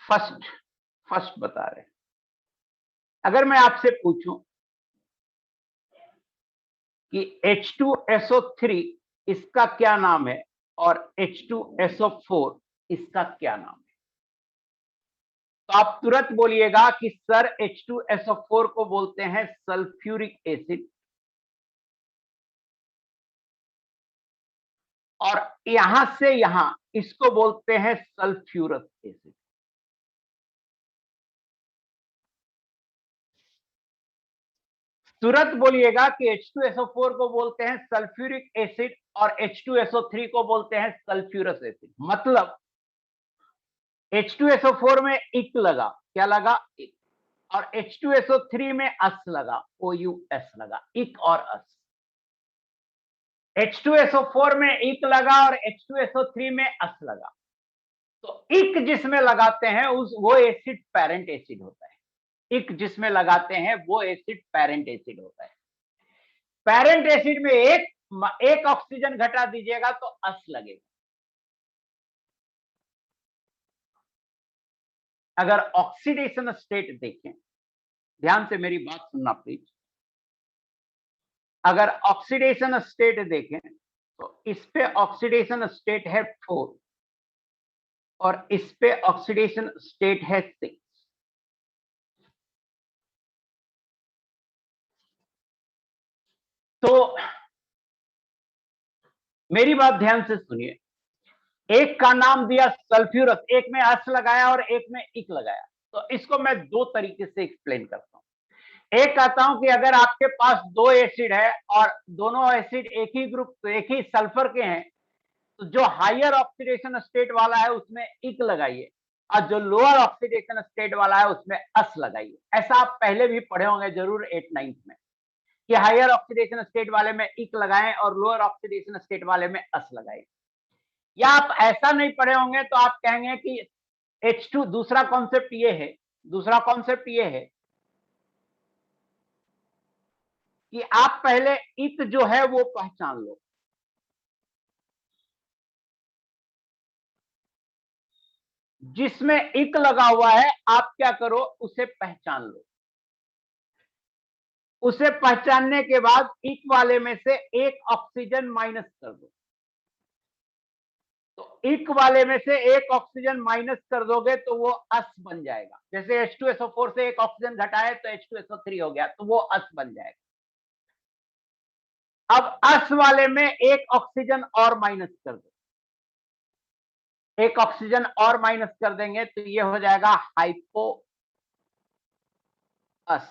फर्स्ट बता रहे हैं। अगर मैं आपसे पूछूं कि H2SO3 इसका क्या नाम है और H2SO4 इसका क्या नाम है, तो आप तुरंत बोलिएगा कि सर H2SO4 को बोलते हैं सल्फ्यूरिक एसिड, और यहां से यहां इसको बोलते हैं सल्फ्यूरस एसिड। तुरंत बोलिएगा कि H2SO4 को बोलते हैं सल्फ्यूरिक एसिड और H2SO3 को बोलते हैं सल्फ्यूरस एसिड। मतलब H2SO4 में इक लगा, क्या लगा? इक, और H2SO3 में अस लगा, OUS लगा, इक और अस। H2SO4 में इक लगा और H2SO3 में अस लगा, तो इक जिसमें लगाते हैं वो एसिड पेरेंट एसिड होता है। इक जिसमें लगाते हैं वो एसिड पेरेंट एसिड होता है। पेरेंट एसिड में एक ऑक्सीजन घटा दीजिएगा तो अस लगेगा। अगर ऑक्सीडेशन स्टेट देखें, ध्यान से मेरी बात सुनना प्लीज, अगर ऑक्सीडेशन स्टेट देखें तो इस पे ऑक्सीडेशन स्टेट है 4 और इस पे ऑक्सीडेशन स्टेट है 6। तो मेरी बात ध्यान से सुनिए, एक का नाम दिया सल्फ्यूरस, एक में अस लगाया और एक में इक लगाया, तो इसको मैं दो तरीके से एक्सप्लेन करता हूं। एक कहता हूं कि अगर आपके पास दो एसिड है और दोनों एसिड एक ही ग्रुप, एक ही सल्फर के हैं, तो जो हायर ऑक्सीडेशन स्टेट वाला है उसमें इक लगाइए और जो लोअर ऑक्सीडेशन स्टेट वाला है उसमें अस लगाइए। ऐसा आप पहले भी पढ़े होंगे जरूर 8th-9th में, कि हायर ऑक्सीडेशन स्टेट वाले में इक लगाएं और लोअर ऑक्सीडेशन स्टेट वाले में अस लगाएं। या आप ऐसा नहीं पढ़े होंगे तो आप कहेंगे कि H2, दूसरा कॉन्सेप्ट ये है, दूसरा कॉन्सेप्ट ये है कि आप पहले इक जो है वो पहचान लो। जिसमें इक लगा हुआ है आप क्या करो, उसे पहचान लो। उसे पहचानने के बाद इक वाले में से एक ऑक्सीजन माइनस कर दो। तो इक वाले में से एक ऑक्सीजन माइनस कर दोगे तो वो अस बन जाएगा। जैसे H2SO4 से एक ऑक्सीजन घटाए तो H2SO3 हो गया, तो वो अस बन जाएगा। अब अस वाले में एक ऑक्सीजन और माइनस कर दो, एक ऑक्सीजन और माइनस कर देंगे तो ये हो जाएगा हाइपो अस,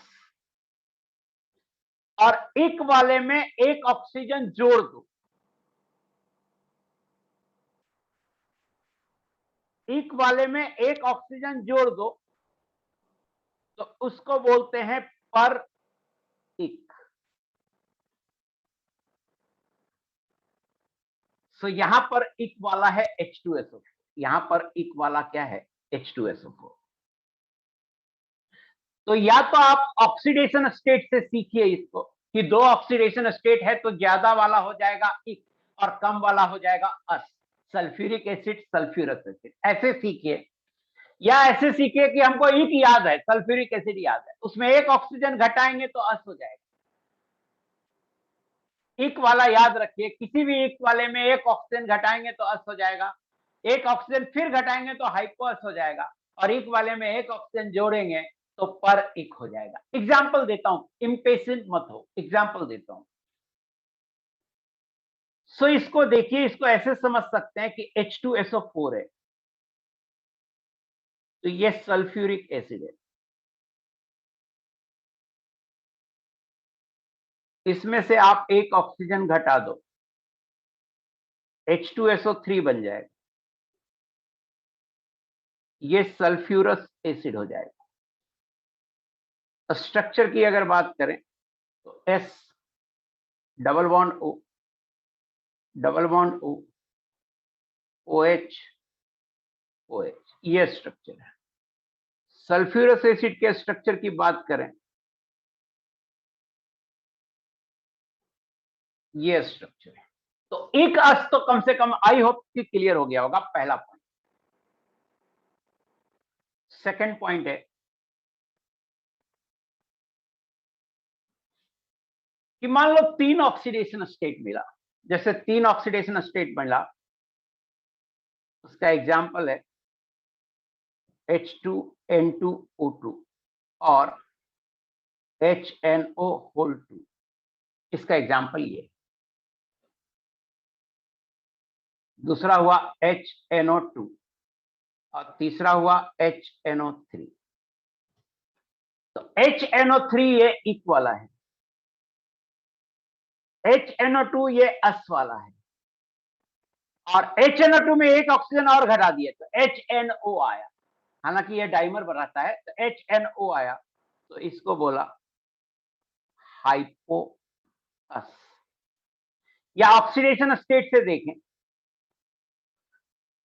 और एक वाले में एक ऑक्सीजन जोड़ दो, एक वाले में एक ऑक्सीजन जोड़ दो तो उसको बोलते हैं पर इक। सो यहां पर इक वाला है H2SO4, यहां पर इक वाला क्या है H2SO4। तो या तो आप ऑक्सीडेशन स्टेट से सीखिए इसको कि दो ऑक्सीडेशन स्टेट है तो ज्यादा वाला हो जाएगा इक और कम वाला हो जाएगा अस, सल्फ्यूरिक एसिड सल्फ्यूरस एसिड, ऐसे सीखिए। या ऐसे सीखिए कि हमको इक याद है, सल्फ्यूरिक एसिड याद है, उसमें एक ऑक्सीजन घटाएंगे तो अस हो जाएगा। इक वाला याद रखिए, किसी भी इक वाले में एक ऑक्सीजन घटाएंगे तो अस हो जाएगा, एक ऑक्सीजन फिर घटाएंगे तो हाइपोअस हो जाएगा, और इक वाले में एक ऑक्सीजन जोड़ेंगे तो पर इक हो जाएगा। एग्जाम्पल देता हूं, इम्पेशेंट मत हो, एग्जाम्पल देता हूं। सो इसको देखिए, इसको ऐसे समझ सकते हैं कि H2SO4 है तो ये सल्फ्यूरिक एसिड है, इसमें से आप एक ऑक्सीजन घटा दो, H2SO3 बन जाएगा, ये सल्फ्यूरस एसिड हो जाएगा। स्ट्रक्चर की अगर बात करें तो S double bond O, double bond O, OH OH, ये स्ट्रक्चर है। सल्फ्यूरस एसिड के स्ट्रक्चर की बात करें, ये स्ट्रक्चर है। तो एक अस तो कम से कम आई होप कि क्लियर हो गया होगा, पहला पॉइंट। सेकंड पॉइंट है कि मान लो तीन ऑक्सीडेशन स्टेट मिला, जैसे तीन ऑक्सीडेशन स्टेट मिला, उसका एग्जांपल है H2N2O2 और HNO2, इसका एग्जांपल ये। दूसरा हुआ HNO2 और तीसरा हुआ HNO3। तो HNO3 ये इक वाला है, HNO2 ये अस वाला है, और HNO2 में एक ऑक्सीजन और घटा दिए तो HNO आया, हालांकि ये डाइमर बनाता है तो HNO आया, तो इसको बोला हाइपो अस। या ऑक्सीडेशन स्टेट से देखें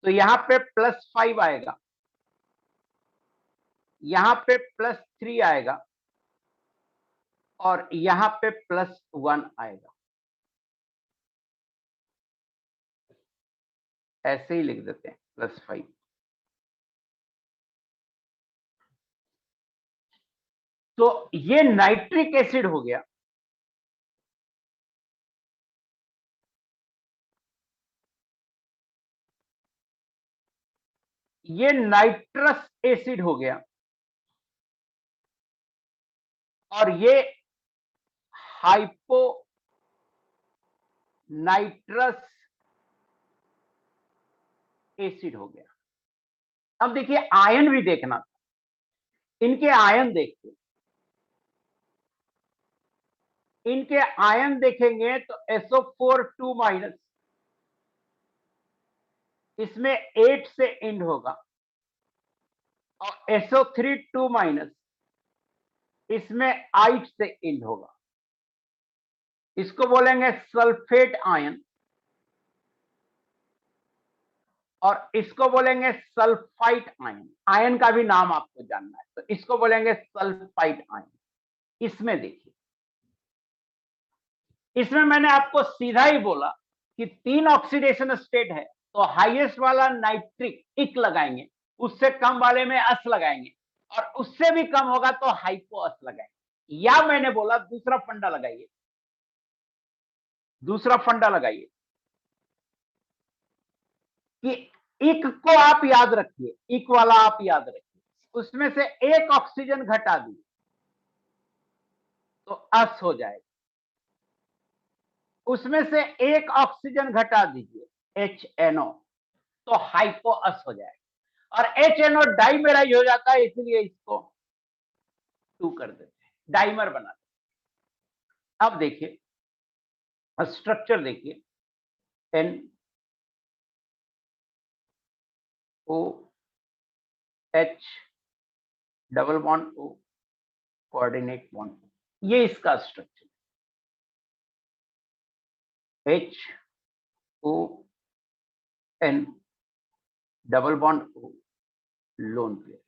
तो यहां पे +5 आएगा, यहां पे +3 आएगा और यहां पे +1 आएगा, ऐसे ही लिख देते हैं +5। तो ये नाइट्रिक एसिड हो गया, ये नाइट्रस एसिड हो गया, और ये हाइपो नाइट्रस एसिड हो गया। अब देखिए आयन भी देखना, इनके आयन देखिए, इनके आयन देखेंगे तो SO4 2- इसमें 8 से एंड होगा, और SO3 2- इसमें 8 से एंड होगा। इसको बोलेंगे सल्फेट आयन, और इसको बोलेंगे सल्फाइट आयन। आयन का भी नाम आपको जानना है, तो इसको बोलेंगे सल्फाइट आयन। इसमें देखिए, इसमें मैंने आपको सीधा ही बोला कि तीन ऑक्सीडेशन स्टेट है तो हाईएस्ट वाला नाइट्रिक इक लगाएंगे, उससे कम वाले में अस लगाएंगे, और उससे भी कम होगा तो हाइपो अस लगाएंगे। या मैंने बोला दूसरा फंडा लगाइए, दूसरा फंडा लगाइए कि इक को आप याद रखिए, इक वाला आप याद रखिए, उसमें से एक ऑक्सीजन घटा दी तो अस हो जाएगा, उसमें से एक ऑक्सीजन घटा दीजिए HNO, तो हाइपोअस हो जाएगा। और HNO डाइमेराइज हो जाता है, इसलिए इसको 2 कर देते हैं, डाइमर बनाते हैं। अब देखिए स्ट्रक्चर देखिए, NOH double bond O coordinate bond, ये इसका structure HON double bond O lone pair.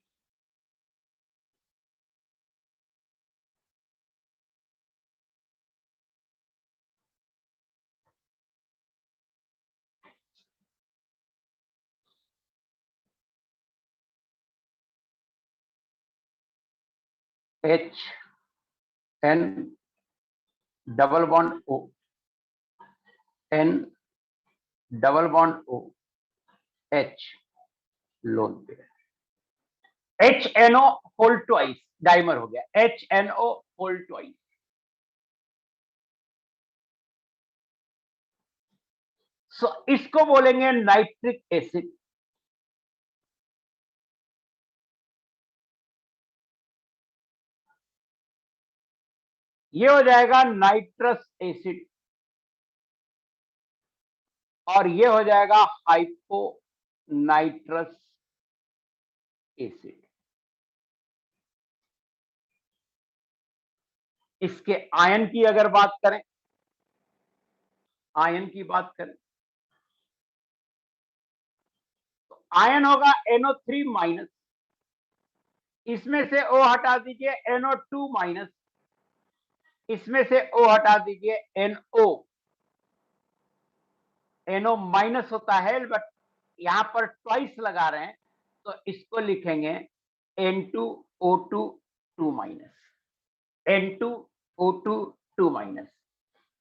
HN double bond O N double bond O H lone pair. HNO whole twice dimer हो गया, HNO होल ट्वाइस। सो इसको बोलेंगे nitric acid. ये हो जाएगा nitrous acid, और ये हो जाएगा हाइपो नाइट्रस एसिड। इसके आयन की अगर बात करें, आयन की बात करें तो आयन होगा NO3 माइनस, इसमें से O हटा दीजिए NO2 माइनस, इसमें से O हटा दीजिए NO। NO माइनस होता है, बट यहां पर ट्वाइस लगा रहे हैं तो इसको लिखेंगे N2O2 2 माइनस, N2O2 2 माइनस।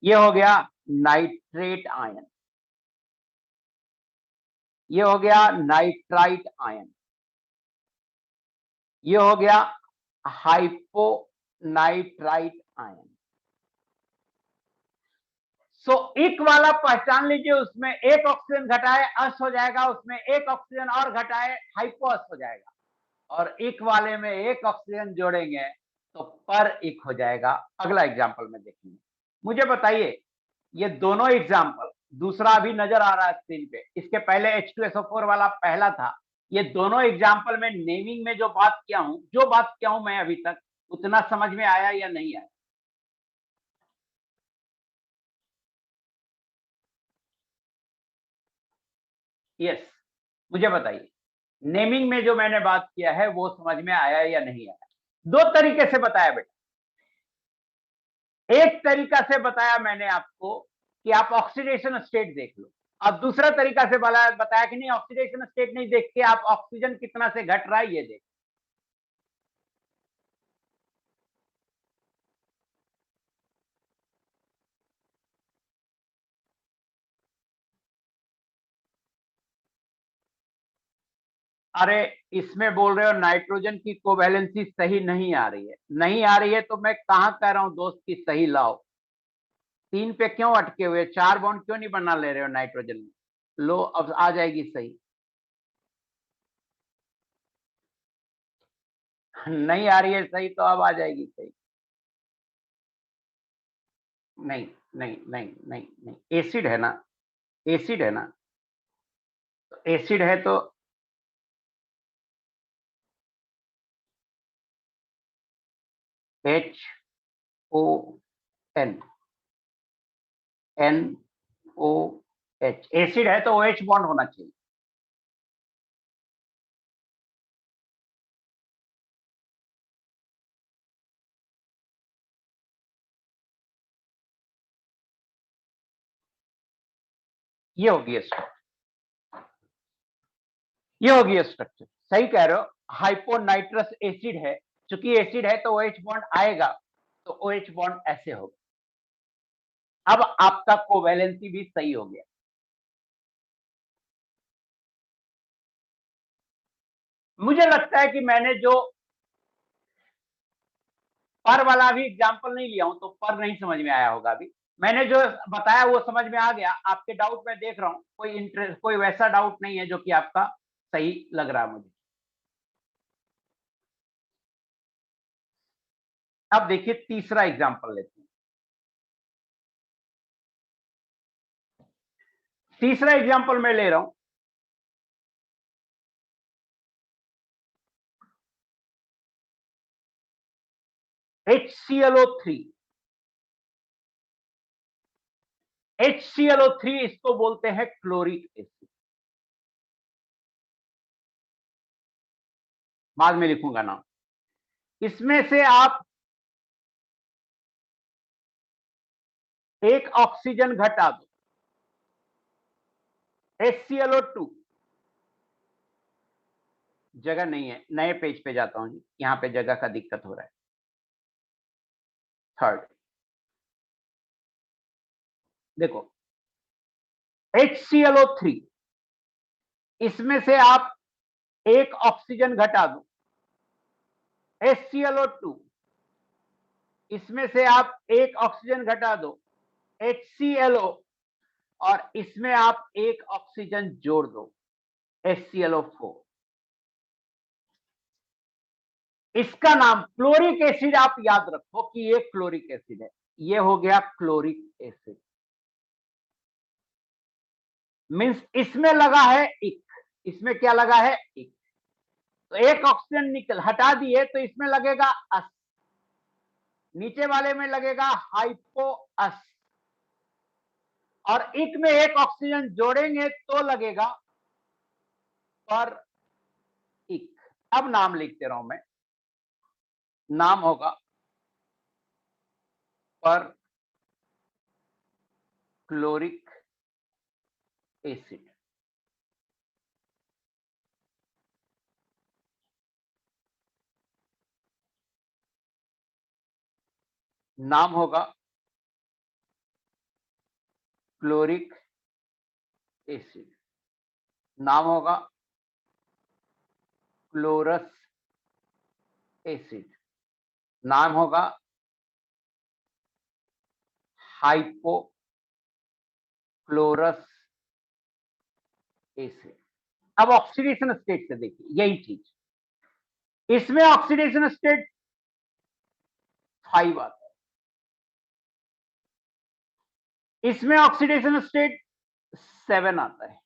ये हो गया नाइट्रेट आयन, ये हो गया नाइट्राइट आयन, ये हो गया हाइपो नाइट्राइट आयन। सो इक वाला पहचान लीजिए, उसमें एक ऑक्सीजन घटाए अस हो जाएगा, उसमें एक ऑक्सीजन और घटाए हाइपोअस हो जाएगा, और इक वाले में एक ऑक्सीजन जोड़ेंगे तो पर इक हो जाएगा। अगला एग्जांपल में देखेंगे। मुझे बताइए ये दोनों एग्जांपल, दूसरा अभी नजर आ रहा है स्क्रीन पे, इसके पहले H2SO4 वाला पहला था। ये दोनों एग्जांपल में नेमिंग में जो बात किया हूं मैं अभी तक, उतना समझ में आया या नहीं आया? यस, मुझे बताइए नेमिंग में जो मैंने बात किया है वो समझ में आया या नहीं आया? दो तरीके से बताया बेटा। एक तरीका से बताया मैंने आपको कि आप ऑक्सीडेशन स्टेट देख लो, अब दूसरा तरीका से बताया कि नहीं, ऑक्सीडेशन स्टेट नहीं देख के आप ऑक्सीजन कितना से घट रहा है ये देख। अरे इसमें बोल रहे हो नाइट्रोजन की कोवैलेंसी सही नहीं आ रही है, नहीं आ रही है तो मैं कहां कह रहा हूं दोस्त की सही लाओ। 3 पे क्यों अटके हुए, 4 बॉन्ड क्यों नहीं बना ले रहे हो नाइट्रोजन में? लो अब आ जाएगी सही। नहीं आ रही है सही तो अब आ जाएगी सही। नहीं नहीं नहीं नहीं नहीं, एसिड है ना, एसिड है ना, तो एसिड है तो HON NOH, एसिड है तो OH बॉन्ड होना चाहिए। ये होगी स्ट्रक्चर, ये होगी स्ट्रक्चर, सही कह रहे हो। हाइपोनाइट्रस एसिड है, चूंकि एसिड है तो OH बॉन्ड आएगा, तो OH बॉन्ड ऐसे होगा। अब आपका कोवैलेंसी भी सही हो गया। मुझे लगता है कि मैंने जो पर वाला भी एग्जांपल नहीं लिया हूं तो पर नहीं समझ में आया होगा अभी। मैंने जो बताया वो समझ में आ गया? आपके डाउट में देख रहा हूं, कोई इंटरेस्ट, कोई वैसा डाउट नहीं है जो कि आपका सही लग रहा है मुझे। अब देखिए तीसरा एग्जांपल लेते हैं। तीसरा एग्जांपल मैं ले रहा हूं, HClO3। HClO3 इसको बोलते हैं क्लोरिक एसिड। बाद में लिखूंगा नाम। इसमें से आप एक ऑक्सीजन घटा दो, HClO2। जगह नहीं है, नए पेज पे जाता हूं जी, यहां पे जगह का दिक्कत हो रहा है। थर्ड देखो, HClO3, इसमें से आप एक ऑक्सीजन घटा दो, HClO2, इसमें से आप एक ऑक्सीजन घटा दो, HClO, और इसमें आप एक ऑक्सीजन जोड़ दो, HClO4। इसका नाम क्लोरिक एसिड, आप याद रखो कि ये क्लोरिक एसिड है। ये हो गया क्लोरिक एसिड। मींस इसमें लगा है इक, इसमें क्या लगा है इक, तो एक ऑक्सीजन निकल हटा दिए तो इसमें लगेगा अस, नीचे वाले में लगेगा हाइपो अस, और इक में एक ऑक्सीजन जोड़ेंगे तो लगेगा पर इक। अब नाम लिखते रहा हूं मैं, नाम होगा पर क्लोरिक एसिड। नाम होगा क्लोरिक एसिड। नाम होगा क्लोरस एसिड। नाम होगा हाइपो क्लोरस एसिड। अब ऑक्सीडेशन स्टेट से देखिए यही चीज, इसमें ऑक्सीडेशन स्टेट 5 आता है, इसमें ऑक्सीडेशन स्टेट 7 आता है,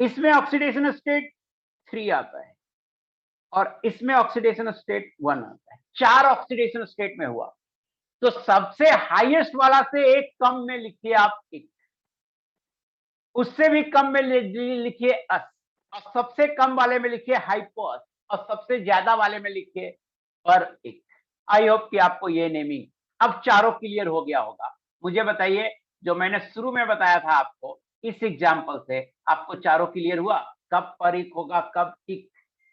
इसमें ऑक्सीडेशन स्टेट 3 आता है, और इसमें ऑक्सीडेशन स्टेट 1 आता है। 4 ऑक्सीडेशन स्टेट में हुआ, तो सबसे हाईएस्ट वाला से एक कम में लिखिए आप एक, उससे भी कम में लिखिए अस, और सबसे कम वाले में लिखिए हाइपोअस, और सबसे ज्यादा वाले में लिखिए पर एक। आई होप कि आपको ये नेमिंग अब चारों क्लियर हो गया होगा। मुझे बताइए, जो मैंने शुरू में बताया था आपको, इस एग्जाम्पल से आपको चारों क्लियर हुआ? कब पर एक होगा, कब एक,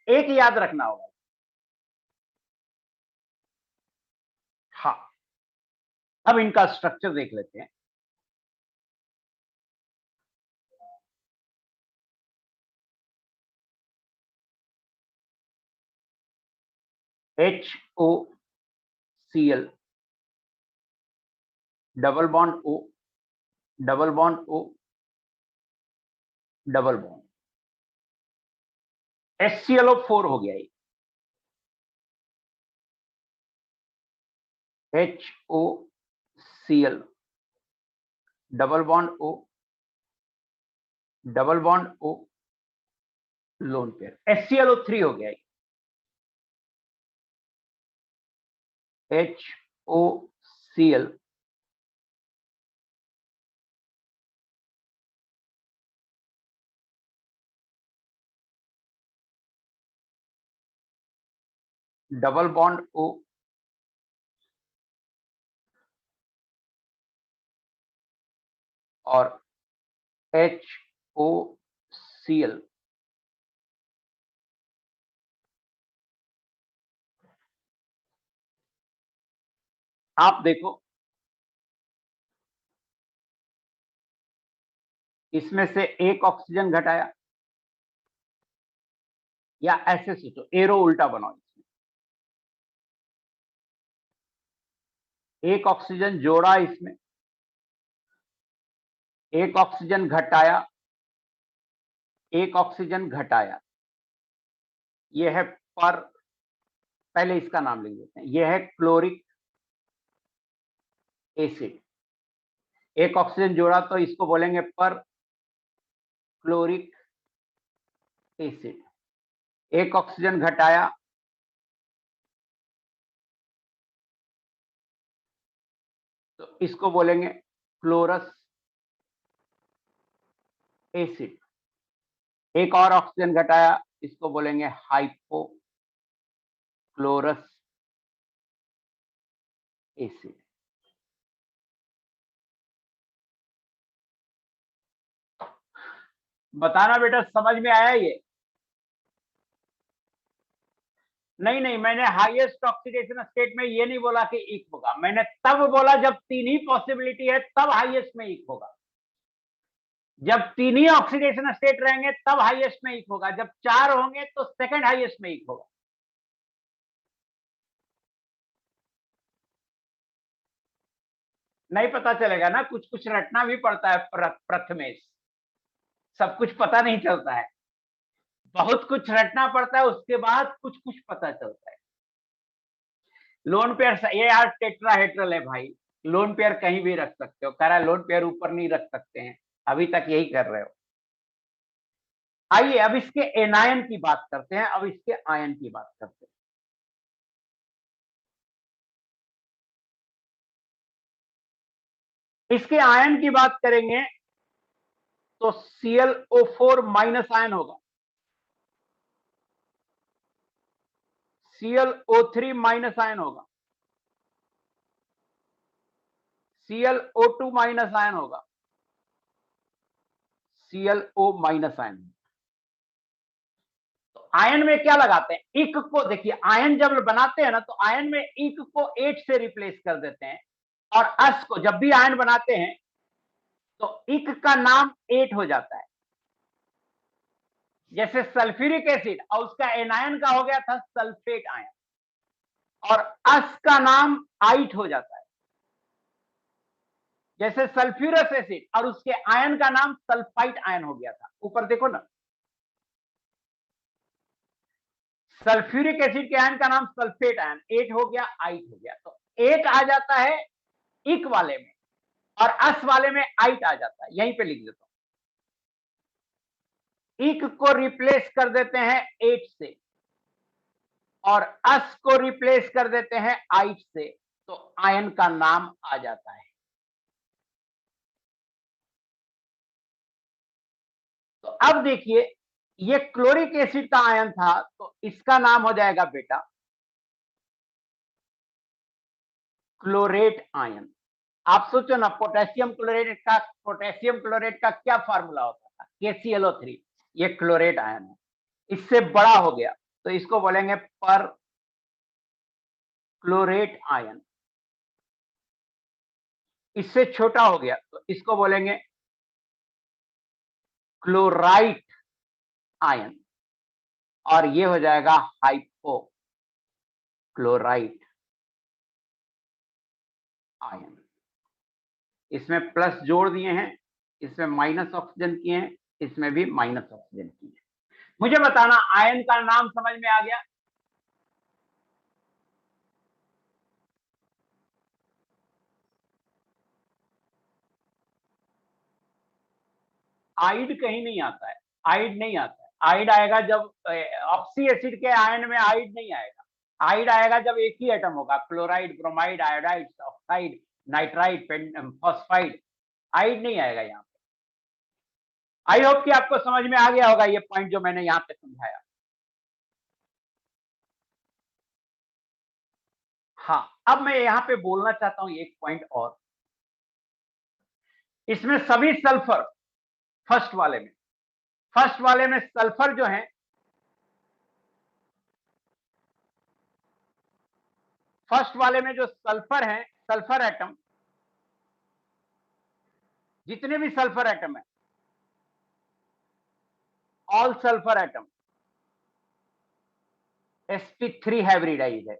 एक याद रखना होगा। हाँ, अब इनका स्ट्रक्चर देख लेते हैं। HOCl, double bond O, double bond O, double bond, HClO4 हो गया ये, HOCl, double bond O, double bond O, lone pair, HClO3 हो गया ये, HOCl, डबल बॉन्ड O, और HOCl। आप देखो, इसमें से एक ऑक्सीजन घटाया, या ऐसे सोचो, एरो उल्टा बनाओ, इसमें एक ऑक्सीजन जोड़ा इसमें, एक ऑक्सीजन घटाया, एक ऑक्सीजन घटाया, यह है पर, पहले इसका नाम लिख देते हैं, यह है क्लोरिक एसिड। एक ऑक्सीजन जोड़ा तो इसको बोलेंगे पर क्लोरिक एसिड। एक ऑक्सीजन घटाया तो इसको बोलेंगे क्लोरस एसिड। एक और ऑक्सीजन घटाया, इसको बोलेंगे हाइपो क्लोरस एसिड। बताना बेटा समझ में आया ये? नहीं नहीं, मैंने हाईएस्ट ऑक्सीडेशन स्टेट में ये नहीं बोला कि एक होगा, मैंने तब बोला जब तीन ही पॉसिबिलिटी है तब हाईएस्ट में एक होगा। जब तीन ही ऑक्सीडेशन स्टेट रहेंगे तब हाईएस्ट में एक होगा, जब चार होंगे तो सेकंड हाईएस्ट में एक होगा। नहीं पता चलेगा ना, कुछ कुछ रटना भी पड़ता है प्रथमेश, सब कुछ पता नहीं चलता है, बहुत कुछ रटना पड़ता है, उसके बाद कुछ कुछ पता चलता है। लोन पेयर ये यार टेट्राहेड्रल है भाई, लोन पेयर कहीं भी रख सकते हो, कह रहा है लोन पेयर ऊपर नहीं रख सकते हैं, अभी तक यही कर रहे हो। आइए अब इसके एनायन की बात करते हैं, अब इसके आयन की बात करते हैं। इसके आयन की बात करेंगे तो ClO4 माइनस आयन होगा, ClO3 माइनस आयन होगा, ClO2 माइनस आयन होगा, ClO माइनस आयन। तो आयन में क्या लगाते हैं, इक को, देखिए आयन जब बनाते हैं ना तो आयन में इक को 8 से रिप्लेस कर देते हैं, और अस को जब भी आयन बनाते हैं तो इक का नाम 8 हो जाता है। जैसे सल्फ्यूरिक एसिड और उसका एनायन का हो गया था सल्फेट आयन, और अस का नाम आइट हो जाता है। जैसे सल्फ्यूरस एसिड और उसके आयन का नाम सल्फाइट आयन हो गया था, ऊपर देखो ना, सल्फ्यूरिक एसिड के आयन का नाम सल्फेट आयन, 8 हो गया, आइट हो गया, तो 8 आ जाता है इक वाले में, और अस वाले में आइट आ जाता है, यहीं पे लिख देता हूं। इक को रिप्लेस कर देते हैं 8 से और अस को रिप्लेस कर देते हैं आइट से, तो आयन का नाम आ जाता है। तो अब देखिए, ये क्लोरिक एसिड का आयन था तो इसका नाम हो जाएगा बेटा क्लोरेट आयन। आप सोचो ना, पोटेशियम क्लोरेट का क्या फार्मूला होता था, KClO3, ये क्लोरेट आयन है। इससे बड़ा हो गया तो इसको बोलेंगे पर क्लोरेट आयन, इससे छोटा हो गया तो इसको बोलेंगे क्लोराइट आयन, और ये हो जाएगा हाइपो क्लोराइट आयन। इसमें प्लस जोड़ दिए हैं, इसमें माइनस ऑक्सीजन किए हैं, इसमें भी माइनस ऑक्सीजन किए हैं। मुझे बताना आयन का नाम समझ में आ गया? आइड कहीं नहीं आता है, आइड नहीं आता है, आइड आएगा जब ऑक्सी एसिड के आयन में आइड नहीं आएगा, आइड आएगा जब एक ही एटम होगा, chloride, bromide, iodide, oxide, nitride, phosphide, ide नहीं आएगा यहाँ पे। आई होप कि आपको समझ में आ गया होगा ये पॉइंट जो मैंने यहाँ पे समझाया। हाँ, अब मैं यहाँ पे बोलना चाहता हूं एक पॉइंट और, इसमें सभी सल्फर, फर्स्ट वाले में, फर्स्ट वाले में सल्फर जो है, फर्स्ट वाले में जो सल्फर है, सल्फर एटम, जितने भी सल्फर एटम है, all sulphur atom sp3 hybridise है।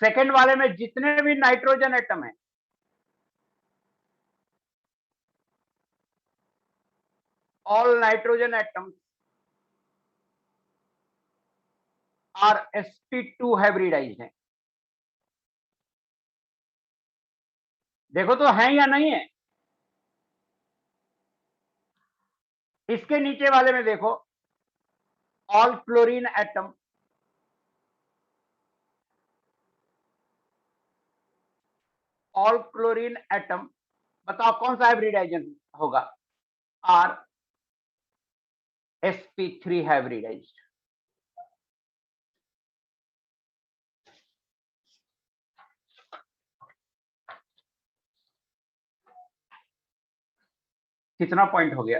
सेकंड वाले में जितने भी नाइट्रोजन एटम है, all nitrogen atoms are sp2 hybridised है। देखो तो है या नहीं है। इसके नीचे वाले में देखो, all chlorine atom all chlorine atom, बताओ कौन सा हाइब्रिडाइजेशन होगा? Are sp3 hybridised. कितना पॉइंट हो गया?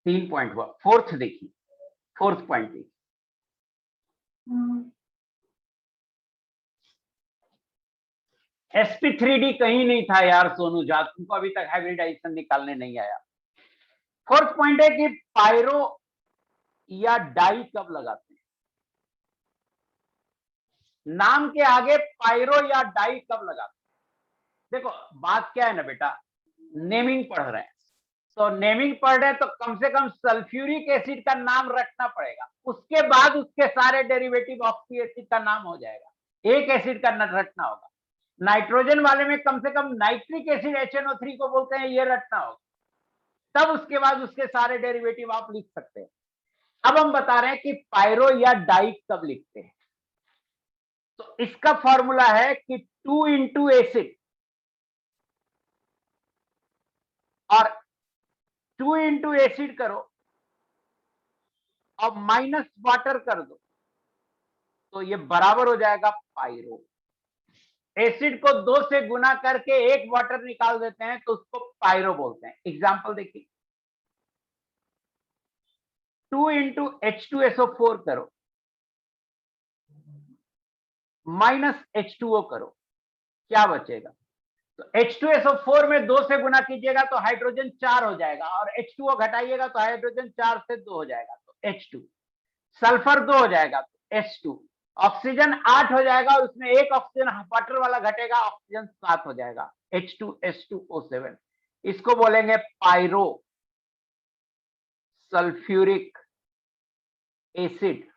3 पॉइंट हुआ। फोर्थ देखिए, फोर्थ पॉइंट देखिए, sp3d कहीं नहीं था यार सोनू झा, तुमको अभी तक हाइब्रिडाइजेशन निकालने नहीं आया। फोर्थ पॉइंट है कि पायरो या डाई कब लगाते हैं? नाम के आगे पायरो या डाई कब लगाते हैं? देखो बात क्या है ना बेटा, नेमिंग पढ़ रहे हैं, तो नेमिंग पढ़ रहे हैं तो कम से कम सल्फ्यूरिक एसिड का नाम रखना पड़ेगा, उसके बाद उसके सारे डेरिवेटिव ऑक्सी एसिड का नाम हो जाएगा, एक एसिड का रटना होगा। नाइट्रोजन वाले में कम से कम नाइट्रिक एसिड HNO3 को बोलते हैं, ये रटना होगा, तब उसके बाद उसके सारे डेरिवेटिव आप लिख सकते हैं। अब हम बता रहे हैं कि पायरो या डाई कब लिखते हैं, तो इसका फॉर्मूला है कि 2 इंटू एसिड और 2 इंटू एसिड करो और माइनस वाटर कर दो, तो ये बराबर हो जाएगा पायरो। एसिड को 2 से गुना करके 1 वाटर निकाल देते हैं तो उसको पायरो बोलते हैं। एग्जाम्पल देखिए, 2 इंटू H2SO4 करो माइनस H2O करो, क्या बचेगा? तो H2SO4 में 2 से गुना कीजिएगा तो हाइड्रोजन 4 हो जाएगा, और H2O घटाइएगा तो हाइड्रोजन 4 से 2 हो जाएगा तो H2, सल्फर 2 हो जाएगा तो H2, ऑक्सीजन 8 हो जाएगा और उसमें एक ऑक्सीजन वाटर वाला घटेगा, ऑक्सीजन 7 हो जाएगा H2S2O7। इसको बोलेंगे पायरो सल्फ्यूरिक एसिड,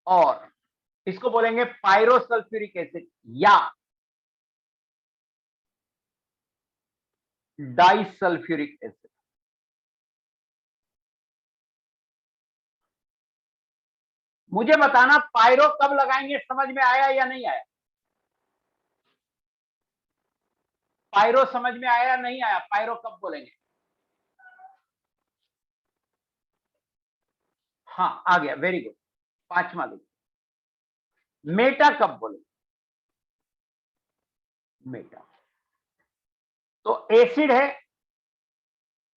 और इसको बोलेंगे पायरो सल्फ्यूरिक एसिड या डाई सल्फ्यूरिक एसिड। मुझे बताना पायरो कब लगाएंगे, समझ में आया या नहीं आया? पायरो समझ में आया या नहीं आया? पायरो कब बोलेंगे? हाँ आ गया, वेरी गुड। पांचवा देखिए, मेटा कब बोलेंगे? मेटा तो एसिड है,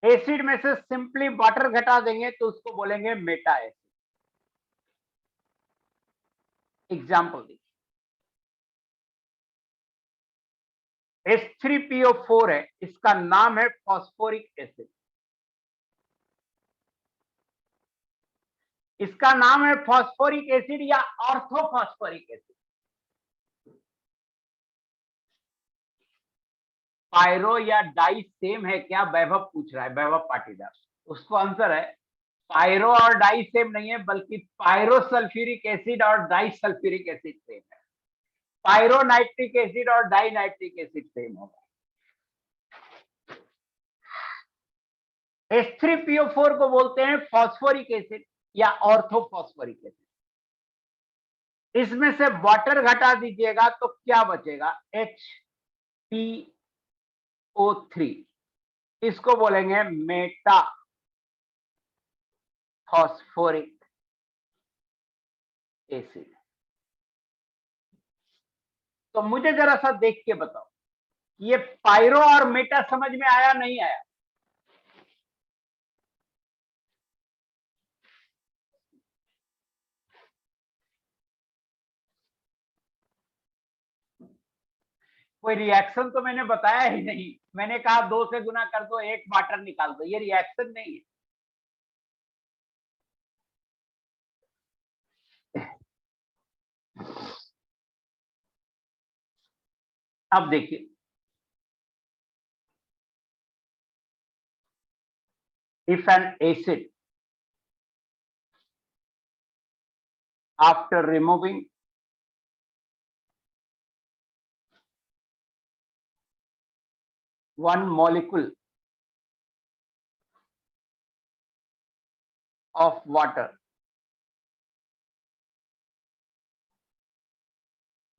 एसिड में से सिंपली वाटर घटा देंगे तो उसको बोलेंगे मेटा एसिड। एग्जाम्पल देखिए, H3PO4 है, इसका नाम है फॉस्फोरिक एसिड, इसका नाम है फॉस्फोरिक एसिड या ऑर्थोफॉस्फोरिक एसिड। पायरो या डाई सेम है क्या, वैभव पूछ रहा है, वैभव पाटीदार। उसको आंसर है पायरो और डाई सेम नहीं है, बल्कि पायरो सल्फ्यूरिक एसिड और डाई सल्फ्यूरिक एसिड सेम है। पायरो नाइट्रिक एसिड और डाई नाइट्रिक एसिड सेम होगा। H3PO4 को बोलते हैं फॉस्फोरिक एसिड या ऑर्थोफॉस्फोरिक एसिड। इसमें से वाटर घटा दीजिएगा तो क्या बचेगा? HPO3, इसको बोलेंगे मेटा फॉस्फोरिक एसिड। तो मुझे जरा सा देख के बताओ, ये पायरो और मेटा समझ में आया नहीं आया? कोई रिएक्शन तो मैंने बताया ही नहीं, मैंने कहा 2 से गुना कर दो, 1 वाटर निकाल दो, ये रिएक्शन नहीं है। अब देखिए, if an acid after removing one molecule of water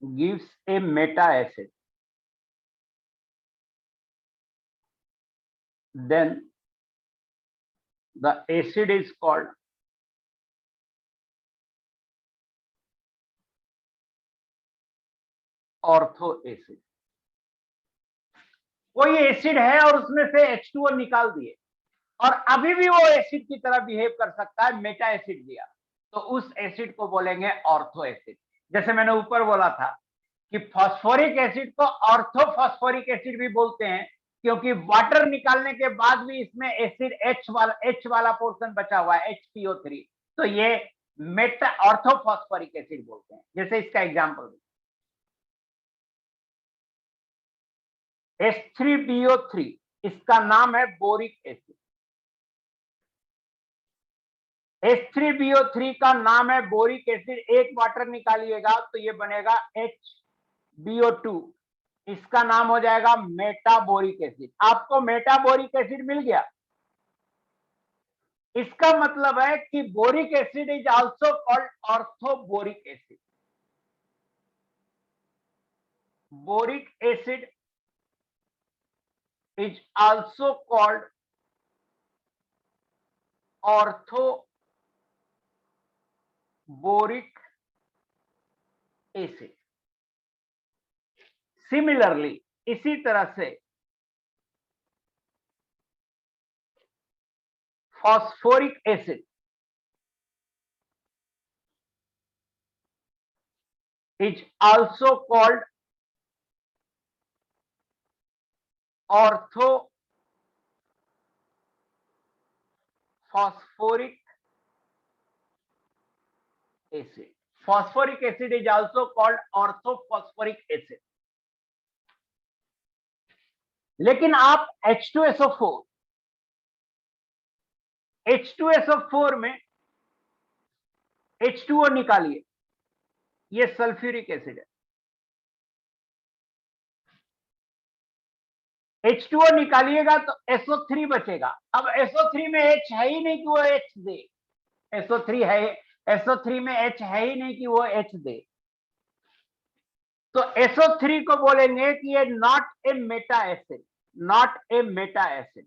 gives a meta acid, then the acid is called ortho acid. कोई एसिड है और उसमें से H2O निकाल दिए और अभी भी वो एसिड की तरह बिहेव कर सकता है, मेटा एसिड दिया, तो उस एसिड को बोलेंगे ऑर्थो एसिड। जैसे मैंने ऊपर बोला था कि फास्फोरिक एसिड को ऑर्थो फास्फोरिक एसिड भी बोलते हैं, क्योंकि वाटर निकालने के बाद भी इसमें एसिड H वाला पोर्शन बचा हुआ है, HPO3, तो ये मेटा ऑर्थो फास्फोरिक एसिड बोलते हैं। जैसे इसका एग्जाम्पल H3BO3, इसका नाम है बोरिक एसिड। H3BO3 का नाम है बोरिक एसिड, एक वाटर निकालिएगा तो ये बनेगा HBO2, इसका नाम हो जाएगा मेटाबोरिक एसिड। आपको मेटाबोरिक एसिड मिल गया, इसका मतलब है कि boric acid is also called orthoboric acid. Boric acid is also called orthoboric acid. Similarly, इसी तरह से phosphoric acid is also called orthophosphoric acid. Phosphoric acid is also called orthophosphoric acid. लेकिन आप H2SO4 में H2O निकालिए, ये sulphuric acid है। H2O निकालिएगा तो SO3 बचेगा। अब SO3 में H है ही नहीं कि वो H दे, SO3 में H है ही नहीं कि वो H दे, तो SO3 को बोलेंगे कि ये not a Meta acid, not a Meta acid.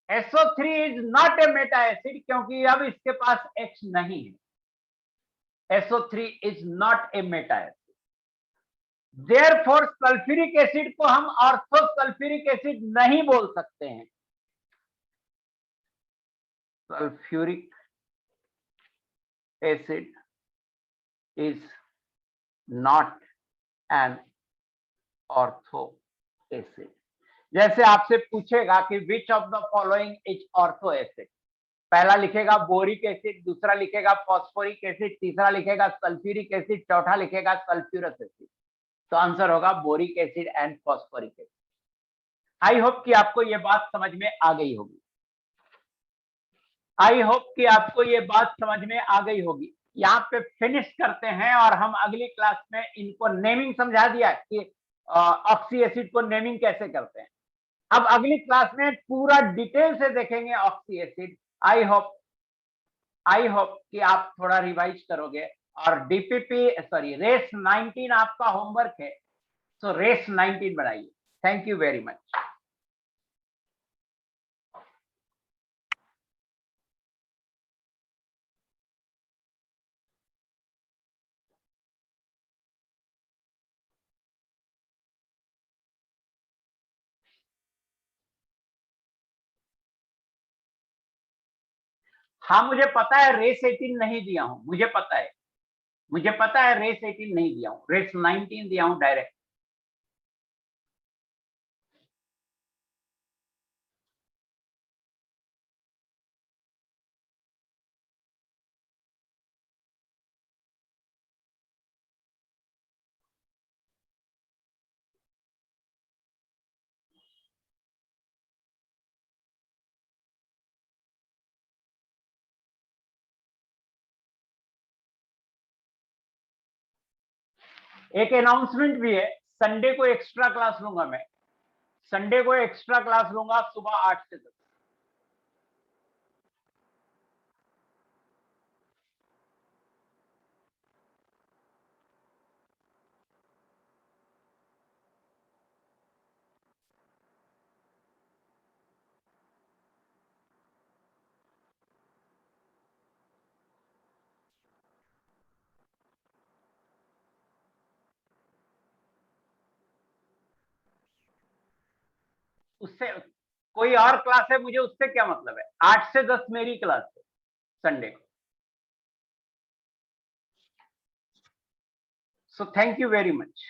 SO3 is not a Meta acid, क्योंकि अब इसके पास H नहीं है। SO3 is not a Meta acid. Therefore sulphuric acid को हम ऑर्थो सल्फ्यूरिक एसिड नहीं बोल सकते हैं। Sulphuric acid is not an ortho acid. जैसे आपसे पूछेगा कि which of the following is ortho acid, पहला लिखेगा बोरिक एसिड, दूसरा लिखेगा फॉस्फोरिक एसिड, तीसरा लिखेगा सल्फ्यूरिक एसिड, चौथा लिखेगा सल्फ्यूरस एसिड, तो आंसर होगा boric acid and phosphoric acid. I hope कि आपको यह बात समझ में आ गई होगी। आई होप कि आपको ये बात समझ में आ गई होगी। यहाँ पे फिनिश करते हैं और हम अगली क्लास में इनको नेमिंग समझा दिया कि ऑक्सी एसिड को नेमिंग कैसे करते हैं। अब अगली क्लास में पूरा डिटेल से देखेंगे ऑक्सी एसिड। आई होप कि आप थोड़ा रिवाइज करोगे और रेस 19 आपका होमवर्क है, तो रेस 19 बनाइए। Thank you very much. हाँ, मुझे पता है रेस 18 नहीं दिया हूं, मुझे पता है रेस 18 नहीं दिया हूं, रेस 19 दिया हूं डायरेक्ट। एक अनाउंसमेंट भी है, संडे को एक्स्ट्रा क्लास लूंगा मैं, संडे को एक्स्ट्रा क्लास लूंगा सुबह 8 से 10। उससे कोई और क्लास है, मुझे उससे क्या मतलब है, 8 से 10 मेरी क्लास है संडे को। So thank you very much.